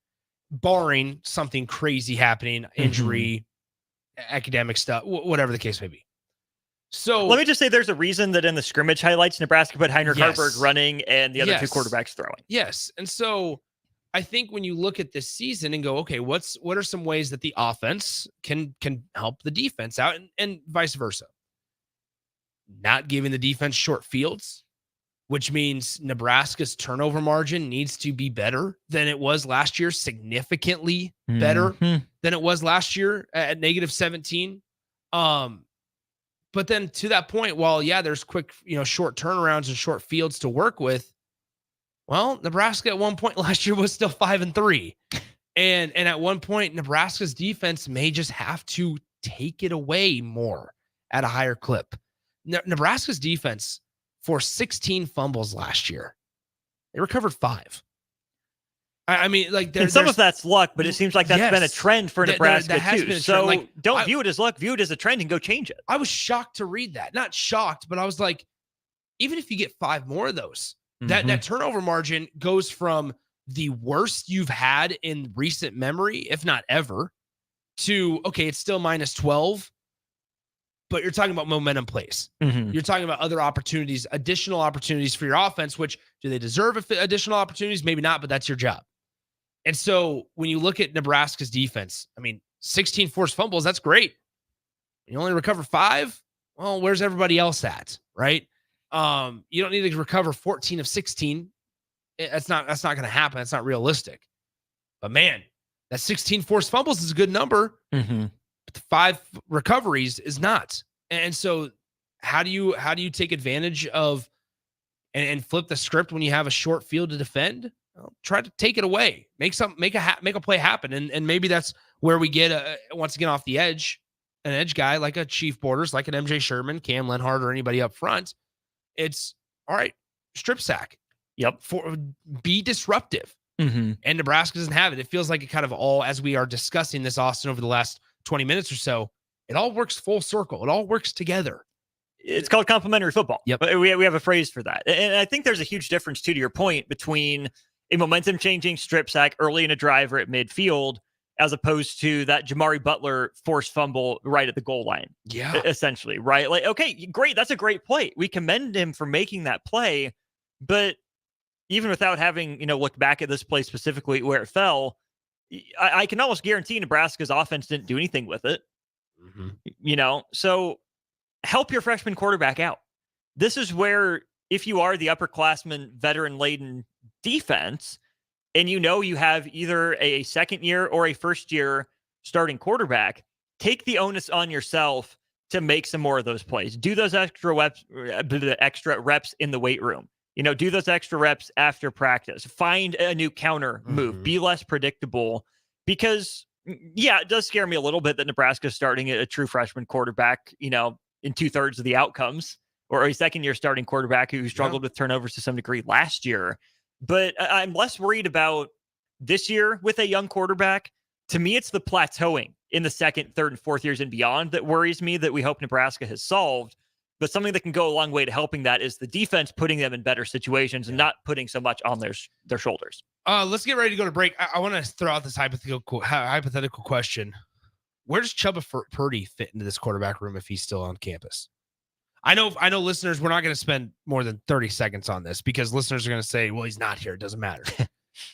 barring something crazy happening, injury, academic stuff, whatever the case may be. So let me just say there's a reason that in the scrimmage highlights, Nebraska put Heinrich Harburg running and the other 2 quarterbacks throwing. Yes. And so I think when you look at this season and go, okay, what are some ways that the offense can help the defense out and vice versa? Not giving the defense short fields, which means Nebraska's turnover margin needs to be better than it was last year, significantly better than it was last year at -17. But then to that point, while there's quick, short turnarounds and short fields to work with. Well, Nebraska at one point last year was still 5-3. And at one point, Nebraska's defense may just have to take it away more at a higher clip. Nebraska's defense for 16 fumbles last year, they recovered 5. I mean, like, some of that's luck, but it seems like that's been a trend for Nebraska too. So don't view it as luck, view it as a trend and go change it. I was shocked to read that. Not shocked, but I was like, even if you get 5 more of those, that turnover margin goes from the worst you've had in recent memory, if not ever, to, okay, it's still -12, but you're talking about momentum plays. You're talking about other opportunities, additional opportunities for your offense, which do they deserve additional opportunities? Maybe not, but that's your job. And so when you look at Nebraska's defense, I mean, 16 forced fumbles, that's great. You only recover 5. Well, where's everybody else at? Right. You don't need to recover 14 of 16. That's not going to happen. That's not realistic. But man, that 16 forced fumbles is a good number. But the 5 recoveries is not. And so how do you take advantage of and flip the script when you have a short field to defend? Well, try to take it away. Make a play happen. And maybe that's where we get once again off the edge, an edge guy like a Chief Borders, like an MJ Sherman, Cam Lenhart, or anybody up front. It's all right. Strip sack. Yep. Be disruptive. And Nebraska doesn't have it. It feels like it kind of all, as we are discussing this, Austin, over the last 20 minutes or so, It all works full circle. It all works together. It's called complementary football. Yep. But we have a phrase for that. And I think there's a huge difference, too, to your point, between a momentum-changing strip sack early in a drive or at midfield as opposed to that Jamari Butler forced fumble right at the goal line. Yeah. Essentially, right? Like, okay, great. That's a great play. We commend him for making that play. But even without having, looked back at this play specifically where it fell, I can almost guarantee Nebraska's offense didn't do anything with it. So help your freshman quarterback out. This is where, if you are the upperclassman, veteran-laden defense, and you have either a second year or a first year starting quarterback, take the onus on yourself to make some more of those plays. Do those extra reps in the weight room. Do those extra reps after practice. Find a new counter move. Be less predictable. Because, it does scare me a little bit that Nebraska's starting a true freshman quarterback, in 2/3 of the outcomes, or a second-year starting quarterback who struggled with turnovers to some degree last year. But I'm less worried about this year with a young quarterback. To me, it's the plateauing in the second, third, and fourth years and beyond that worries me, that we hope Nebraska has solved. But something that can go a long way to helping that is the defense putting them in better situations and not putting so much on their shoulders. Let's get ready to go to break. I want to throw out this hypothetical question. Where does Chubba Purdy fit into this quarterback room if he's still on campus? I know, listeners, we're not going to spend more than 30 seconds on this because listeners are going to say, well, he's not here. It doesn't matter.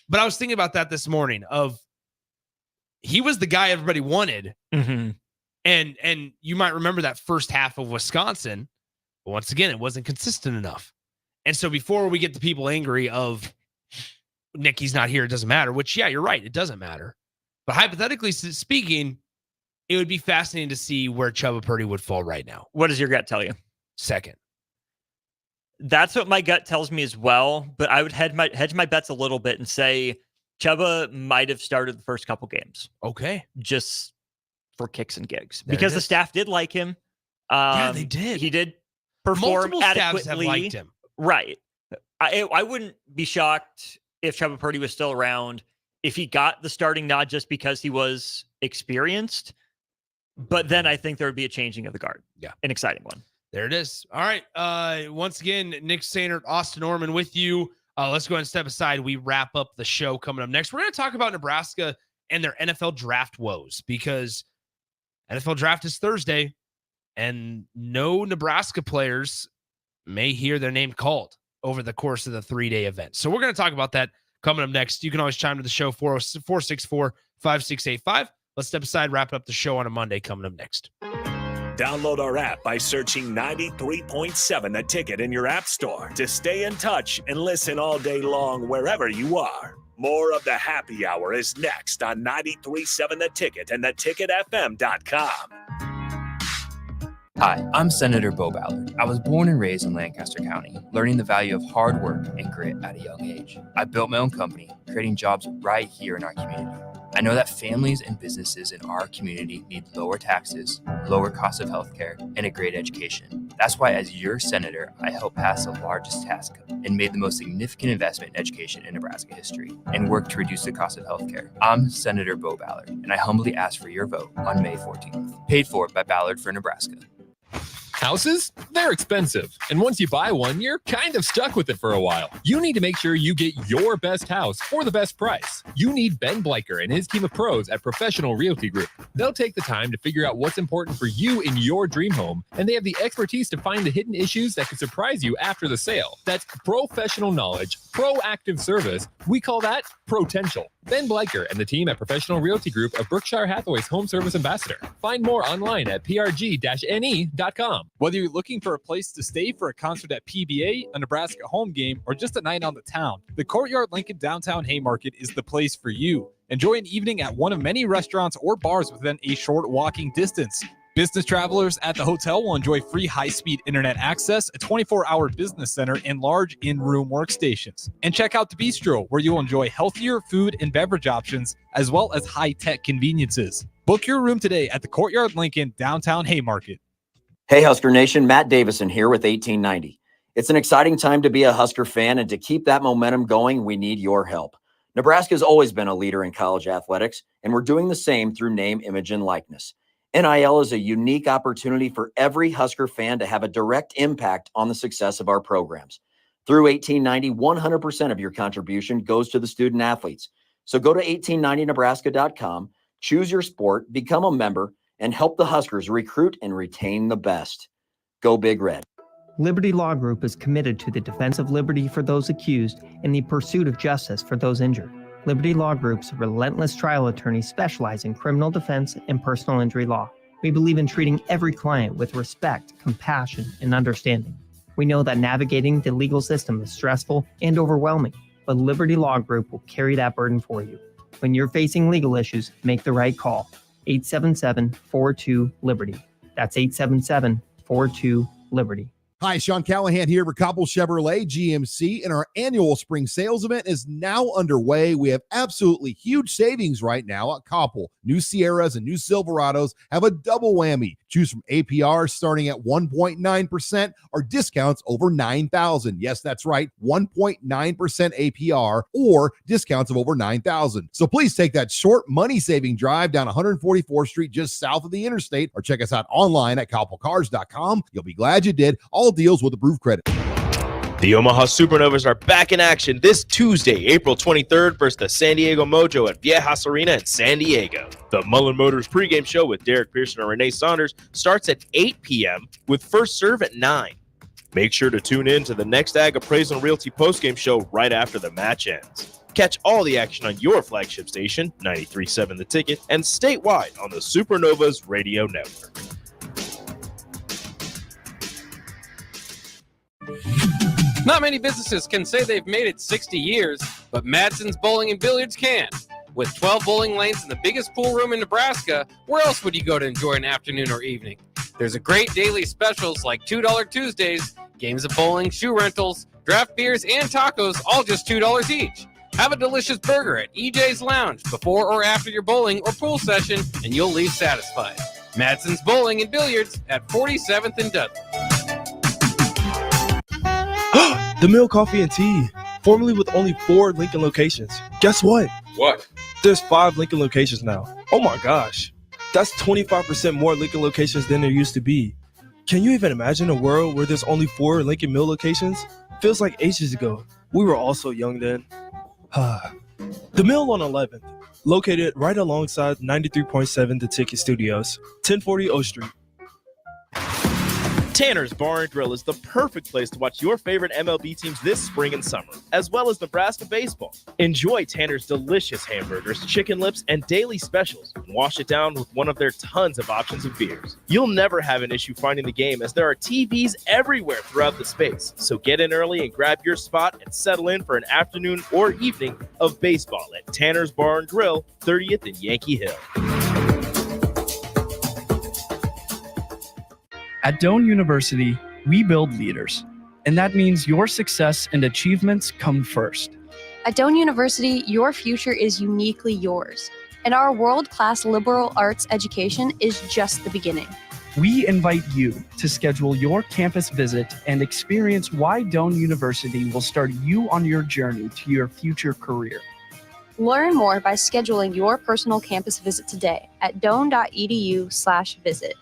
But I was thinking about that this morning he was the guy everybody wanted. Mm-hmm. And you might remember that first half of Wisconsin. But once again, it wasn't consistent enough. And so before we get the people angry of Nick, he's not here, it doesn't matter, which, you're right. It doesn't matter. But hypothetically speaking, it would be fascinating to see where Chubba Purdy would fall right now. What does your gut tell you? Second. That's what my gut tells me as well. But I would hedge my bets a little bit and say Chubba might have started the first couple games. Okay. Just for kicks and gigs. There because the staff did like him. They did. He did perform Multiple adequately. staffs have liked him. Right. I wouldn't be shocked if Chubba Purdy was still around, if he got the starting nod just because he was experienced. But then I think there would be a changing of the guard. Yeah. An exciting one. There it is. All right. Once again, Nick Sainert, Austin Norman with you. Let's go ahead and step aside. We wrap up the show coming up next. We're going to talk about Nebraska and their NFL draft woes, because NFL draft is Thursday and no Nebraska players may hear their name called over the course of the 3-day event. So we're going to talk about that coming up next. You can always chime to the show 464-5685. Let's step aside, wrap up the show on a Monday coming up next. Download our app by searching 93.7 The Ticket in your app store to stay in touch and listen all day long wherever you are. More of the happy hour is next on 93.7 The Ticket and theticketfm.com. Hi, I'm Senator Bo Ballard. I was born and raised in Lancaster County, learning the value of hard work and grit at a young age. I built my own company, creating jobs right here in our community. I know that families and businesses in our community need lower taxes, lower cost of healthcare, and a great education. That's why, as your senator, I helped pass the largest tax cut and made the most significant investment in education in Nebraska history, and worked to reduce the cost of healthcare. I'm Senator Bo Ballard, and I humbly ask for your vote on May 14th. Paid for by Ballard for Nebraska. Houses? They're expensive. And once you buy one, you're kind of stuck with it for a while. You need to make sure you get your best house for the best price. You need Ben Bleicher and his team of pros at Professional Realty Group. They'll take the time to figure out what's important for you in your dream home, and they have the expertise to find the hidden issues that could surprise you after the sale. That's professional knowledge, proactive service. We call that potential. Ben Bleicher and the team at Professional Realty Group of Berkshire Hathaway's home service ambassador. Find more online at prg-ne.com. Whether you're looking for a place to stay for a concert at PBA, a Nebraska home game, or just a night on the town, the Courtyard Lincoln Downtown Haymarket is the place for you. Enjoy an evening at one of many restaurants or bars within a short walking distance. Business travelers at the hotel will enjoy free high-speed internet access, a 24-hour business center, and large in-room workstations. And check out the Bistro, where you'll enjoy healthier food and beverage options, as well as high-tech conveniences. Book your room today at the Courtyard Lincoln Downtown Haymarket. Hey, Husker Nation, Matt Davison here with 1890. It's an exciting time to be a Husker fan, and to keep that momentum going, we need your help. Nebraska has always been a leader in college athletics, and we're doing the same through name, image, and likeness. NIL is a unique opportunity for every Husker fan to have a direct impact on the success of our programs. Through 1890, 100% of your contribution goes to the student athletes. So go to 1890nebraska.com, choose your sport, become a member, and help the Huskers recruit and retain the best. Go Big Red. Liberty Law Group is committed to the defense of liberty for those accused and the pursuit of justice for those injured. Liberty Law Group's relentless trial attorneys specialize in criminal defense and personal injury law. We believe in treating every client with respect, compassion, and understanding. We know that navigating the legal system is stressful and overwhelming, but Liberty Law Group will carry that burden for you. When you're facing legal issues, make the right call. 877-42-LIBERTY. That's 877-42-LIBERTY. Hi, Sean Callahan here for Coppel Chevrolet GMC, and our annual spring sales event is now underway. We have absolutely huge savings right now at Coppel. New Sierras and new Silverados have a double whammy. Choose from APR starting at 1.9% or discounts over $9,000. Yes, that's right, 1.9% APR or discounts of over $9,000. So please take that short money-saving drive down 144th Street just south of the interstate, or check us out online at koppelcars.com. You'll be glad you did. All deals with approved credit. The Omaha Supernovas are back in action this Tuesday, April 23rd versus the San Diego Mojo at Viejas Arena in San Diego. The Mullen Motors pregame show with Derek Pearson and Renee Saunders starts at 8 p.m. with first serve at 9. Make sure to tune in to the next Ag Appraisal and Realty postgame show right after the match ends. Catch all the action on your flagship station, 93.7 The Ticket, and statewide on the Supernovas Radio Network. Not many businesses can say they've made it 60 years, but Madsen's Bowling and Billiards can. With 12 bowling lanes and the biggest pool room in Nebraska, where else would you go to enjoy an afternoon or evening? There's a great daily specials like $2 Tuesdays, games of bowling, shoe rentals, draft beers, and tacos, all just $2 each. Have a delicious burger at EJ's Lounge before or after your bowling or pool session, and you'll leave satisfied. Madsen's Bowling and Billiards at 47th and Dudley. The Mill Coffee and Tea, formerly with only 4 Lincoln locations. Guess what? What? There's 5 Lincoln locations now. Oh my gosh. That's 25% more Lincoln locations than there used to be. Can you even imagine a world where there's only 4 Lincoln Mill locations? Feels like ages ago. We were all so young then. The Mill on 11th, located right alongside 93.7 The Ticket Studios, 1040 O Street. Tanner's Bar and Grill is the perfect place to watch your favorite MLB teams this spring and summer, as well as Nebraska baseball. Enjoy Tanner's delicious hamburgers, chicken lips, and daily specials, and wash it down with one of their tons of options of beers. You'll never have an issue finding the game, as there are TVs everywhere throughout the space. So get in early and grab your spot and settle in for an afternoon or evening of baseball at Tanner's Bar and Grill, 30th and Yankee Hill. At Doane University, we build leaders, and that means your success and achievements come first. At Doane University, your future is uniquely yours, and our world-class liberal arts education is just the beginning. We invite you to schedule your campus visit and experience why Doane University will start you on your journey to your future career. Learn more by scheduling your personal campus visit today at doane.edu/visit.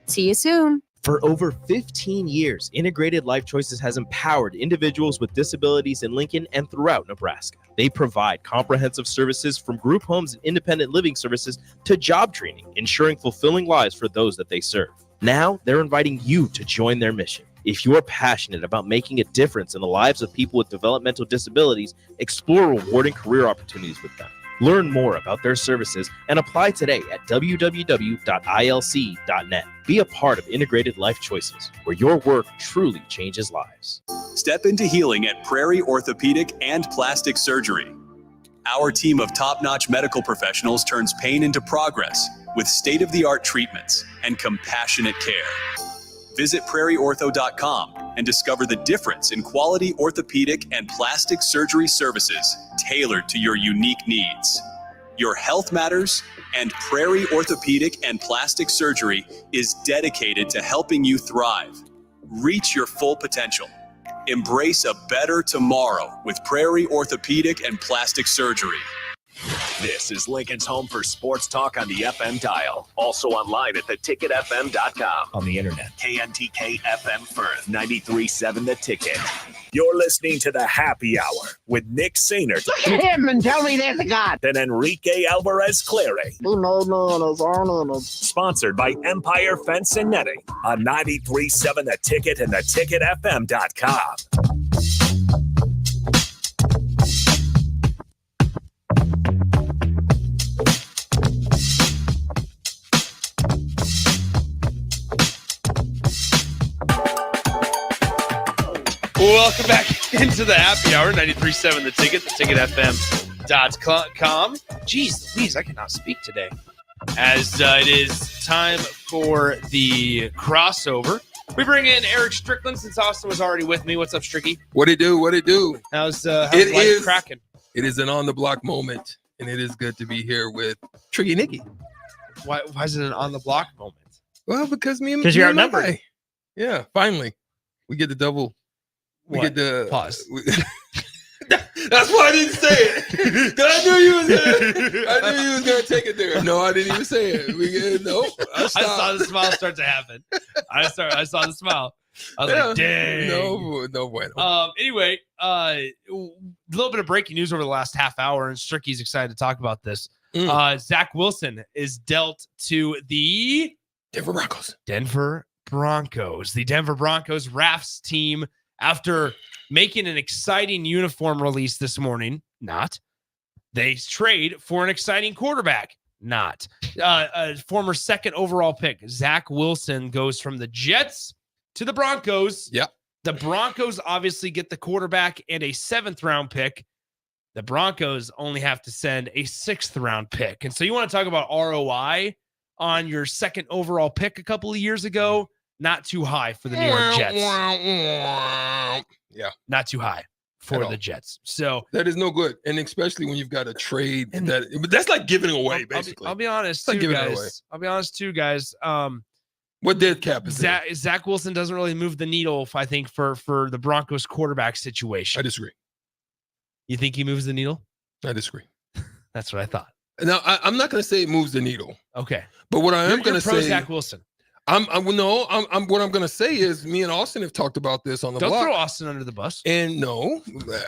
See you soon. For over 15 years, Integrated Life Choices has empowered individuals with disabilities in Lincoln and throughout Nebraska. They provide comprehensive services from group homes and independent living services to job training, ensuring fulfilling lives for those that they serve. Now, they're inviting you to join their mission. If you're passionate about making a difference in the lives of people with developmental disabilities, explore rewarding career opportunities with them. Learn more about their services and apply today at www.ilc.net. Be a part of Integrated Life Choices, where your work truly changes lives. Step into healing at Prairie Orthopedic and Plastic Surgery. Our team of top-notch medical professionals turns pain into progress with state-of-the-art treatments and compassionate care. Visit prairieortho.com and discover the difference in quality orthopedic and plastic surgery services tailored to your unique needs. Your health matters, and Prairie Orthopedic and Plastic Surgery is dedicated to helping you thrive. Reach your full potential. Embrace a better tomorrow with Prairie Orthopedic and Plastic Surgery. This is Lincoln's home for sports talk on the FM dial. Also online at theticketfm.com. On the internet, KNTK FM Firth, 93.7 The Ticket. You're listening to the Happy Hour with Nick Sainert. Look at him and tell me there's a God. And Enrique Alvarez Clary. Sponsored by Empire Fence and Netting on 93.7 The Ticket and theticketfm.com. Welcome back into the Happy Hour, 93.7 The Ticket, theticketfm.com. Jeez Louise, I cannot speak today. As it is time for the crossover, we bring in Eric Strickland since Austin was already with me. What's up, Stricky? What it do? What it do? How's life cracking? It is an on-the-block moment, and it is good to be here with Tricky Nicky. Why is it an on-the-block moment? Well, because me and you're my outnumbered. guy. Yeah, finally. We get the double. We get the pause. That's why I didn't say it. I knew you was gonna take it there. No, I didn't even say it. I saw the smile start to happen. I saw the smile. I was like, dang. No bueno. Anyway, a little bit of breaking news over the last half hour, and Stricky's excited to talk about this. Zach Wilson is dealt to the Denver Broncos. The Denver Broncos Rafts team, after making an exciting uniform release this morning, they trade for an exciting quarterback, a former second overall pick. Zach Wilson goes from the Jets to the Broncos. Yep. The Broncos obviously get the quarterback and a 7th round pick. The Broncos only have to send a 6th round pick. And so you want to talk about ROI on your second overall pick a couple of years ago? Not too high for the New York Jets. Yeah. Not too high for the Jets. So that is no good. And especially when you've got a trade but that's like giving away, basically. I'll be honest, It's like too, giving it away. guys. I'll be honest too, guys. What dead cap is there? Zach Wilson doesn't really move the needle, I think, for the Broncos quarterback situation. I disagree. You think he moves the needle? I disagree. That's what I thought. Now, I'm not going to say it moves the needle. Okay. But what I am going to say, Zach Wilson. What I'm going to say is me and Austin have talked about this on the Don't block. throw Austin under the bus. And no,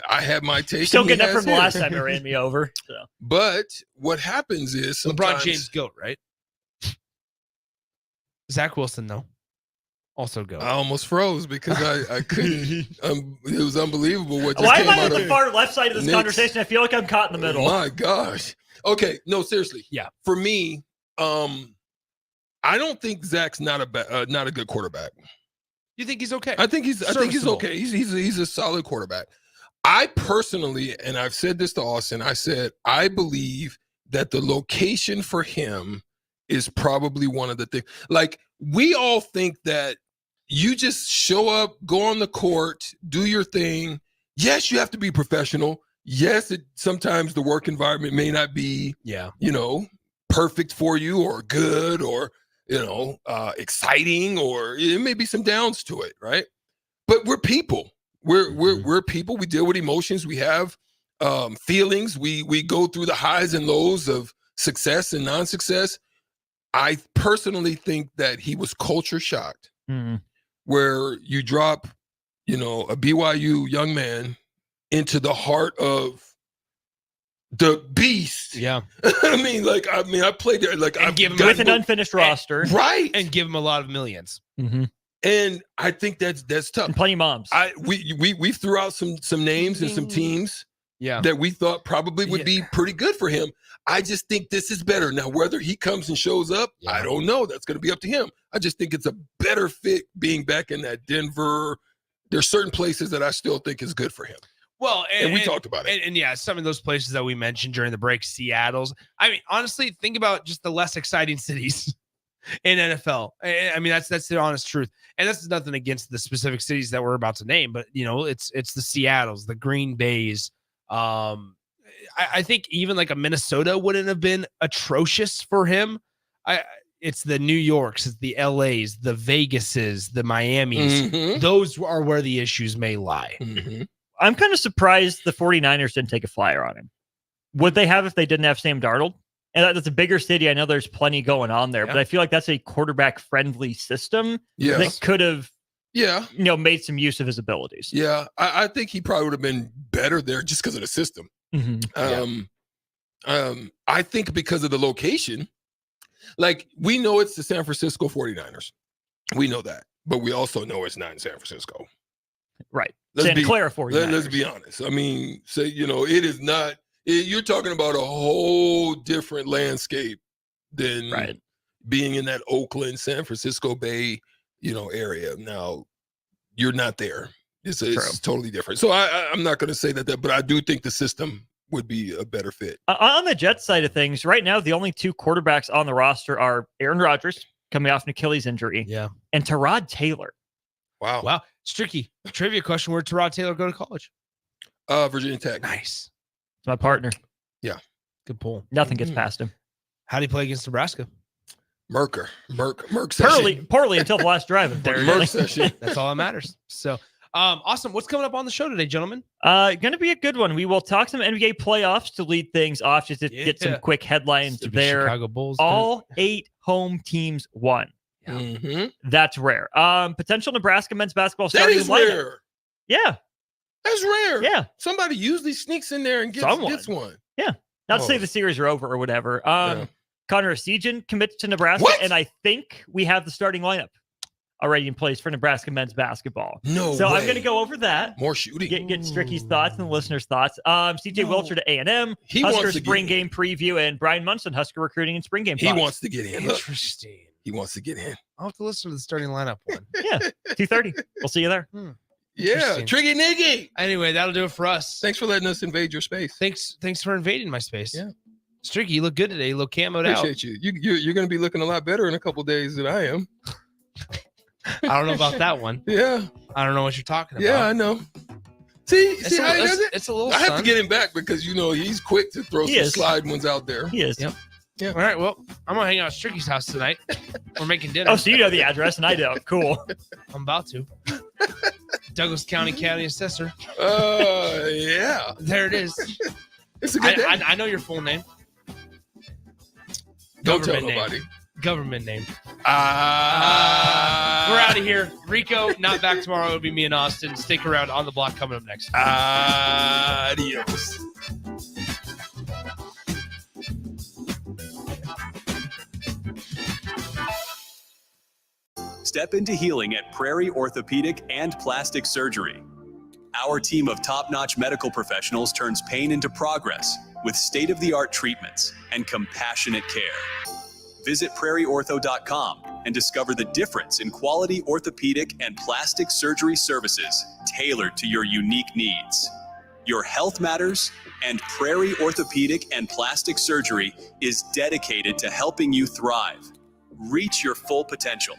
I have my take. Still and he getting up has from the last his. time you ran me over. So. But what happens is LeBron James GOAT, right? Zach Wilson, though. Also GOAT. I almost froze because I couldn't. It was unbelievable what just Why came am I out at the of far left side of this Nick's. conversation? I feel like I'm caught in the middle. Oh my gosh. Okay, no, seriously. Yeah. For me, I don't think Zach's not a good quarterback. You think he's okay? I think he's okay. He's a solid quarterback. I personally, and I've said this to Austin, I believe that the location for him is probably one of the things. Like, we all think that you just show up, go on the court, do your thing. Yes, you have to be professional. Yes, sometimes the work environment may not be, perfect for you or good or, exciting, or it may be some downs to it, right? But we're people. We're people. We deal with emotions. We have feelings. We go through the highs and lows of success and non-success. I personally think that he was culture shocked, where you drop, a BYU young man into the heart of the beast. Yeah. I played there. And give him with an unfinished roster. Right. And give him a lot of millions. Mm-hmm. And I think that's tough. And plenty of moms. We threw out some names and some teams that we thought probably would be pretty good for him. I just think this is better. Now, whether he comes and shows up, I don't know. That's going to be up to him. I just think it's a better fit being back in that Denver. There's certain places that I still think is good for him. Well, and we talked about it. And yeah, some of those places that we mentioned during the break, Seattle's. I mean, honestly, think about just the less exciting cities in NFL. I mean, that's the honest truth. And that's nothing against the specific cities that we're about to name, but it's the Seattle's, the Green Bays. I think even like a Minnesota wouldn't have been atrocious for him. It's the New Yorks, it's the LAs, the Vegases, the Miamis. Mm-hmm. Those are where the issues may lie. Mm-hmm. I'm kind of surprised the 49ers didn't take a flyer on him. would they have if they didn't have Sam Darnold? And that's a bigger city. I know there's plenty going on there, but I feel like that's a quarterback-friendly system that could have, made some use of his abilities. Yeah, I think he probably would have been better there just because of the system. I think because of the location, like we know it's the San Francisco 49ers. We know that, but we also know it's not in San Francisco. Right. Santa Clara 49ers. Let's be honest. I mean, it is not. You're talking about a whole different landscape than being in that Oakland, San Francisco Bay, area. Now, you're not there. It's totally different. So I'm not going to say that, but I do think the system would be a better fit. On the Jets side of things, right now, the only two quarterbacks on the roster are Aaron Rodgers, coming off an Achilles injury, and Tyrod Taylor. Wow. It's tricky. Trivia question. Where'd Tyrod Taylor go to college? Virginia Tech. Nice. It's my partner. Yeah. Good pull. Nothing gets past him. How do you play against Nebraska? Merc session. Poorly until the last drive. Merc session. That's all that matters. So, awesome. What's coming up on the show today, gentlemen? Going to be a good one. We will talk some NBA playoffs to lead things off, just to get some quick headlines there. Chicago Bulls. All 8 home teams won. That's rare. Potential Nebraska men's basketball starting That is lineup. rare. Yeah. That's rare. Yeah. Somebody usually sneaks in there and gets one. Yeah. Not to say the series are over or whatever. Connor Essegian commits to Nebraska, and I think we have the starting lineup already in place for Nebraska men's basketball. No So way. I'm going to go over that. More shooting. Get Stricky's thoughts and the listeners' thoughts. CJ Wilcher to A&M. He Husker wants to spring get in. game preview, and Brian Munson, Husker recruiting and spring game. He thoughts. wants to get in. Look, Interesting. he wants to get in. I'll have to listen to the starting lineup one. Yeah. 2:30. We'll see you there. Yeah. Triggy Niggy. Anyway, that'll do it for us. Thanks for letting us invade your space. Thanks for invading my space. Yeah. Stricky, you look good today. You look camoed out. Appreciate you. You're going to be looking a lot better in a couple days than I am. I don't know about that one. Yeah. I don't know what you're talking about. Yeah, I know. See It's how he does it? it's a little I have sun. to get him back because he's quick to throw some slide ones out there. He is. Yep. Yeah. All right. Well, I'm gonna hang out at Stricky's house tonight. We're making dinner. Oh, so you know the address and I don't. Cool. I'm about to. Douglas County Assessor. Yeah. There it is. It's a good day. I know your full name. Don't tell Government name. nobody. Government name. We're out of here. Rico, not back tomorrow. It'll be me and Austin. Stick around. On the Block coming up next. Adios. Step into healing at Prairie Orthopedic and Plastic Surgery. Our team of top-notch medical professionals turns pain into progress with state-of-the-art treatments and compassionate care. Visit prairieortho.com and discover the difference in quality orthopedic and plastic surgery services tailored to your unique needs. Your health matters, and Prairie Orthopedic and Plastic Surgery is dedicated to helping you thrive. Reach your full potential.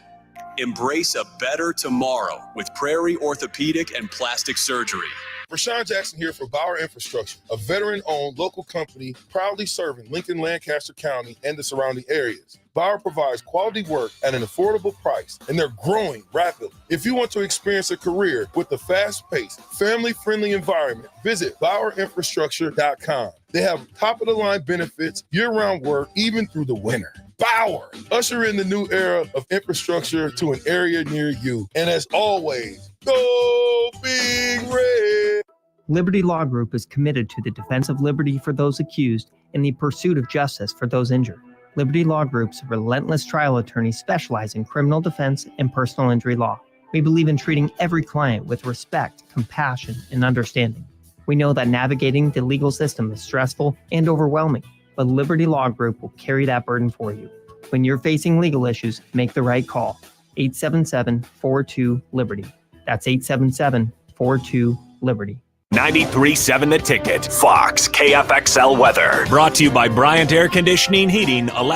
Embrace a better tomorrow with Prairie Orthopedic and Plastic Surgery. Rashawn Jackson here for Bauer Infrastructure, a veteran-owned local company proudly serving Lincoln, Lancaster County, and the surrounding areas. Bauer provides quality work at an affordable price, and they're growing rapidly. If you want to experience a career with a fast-paced, family-friendly environment, visit BauerInfrastructure.com. They have top-of-the-line benefits, year-round work, even through the winter. Bauer, usher in the new era of infrastructure to an area near you. And as always, go Big Red! Liberty Law Group is committed to the defense of liberty for those accused and the pursuit of justice for those injured. Liberty Law Group's relentless trial attorneys specialize in criminal defense and personal injury law. We believe in treating every client with respect, compassion, and understanding. We know that navigating the legal system is stressful and overwhelming, but Liberty Law Group will carry that burden for you. When you're facing legal issues, make the right call. 877-42-LIBERTY. That's 877-42-LIBERTY. 93.7 The Ticket, Fox, KFXL weather. Brought to you by Bryant Air Conditioning, Heating,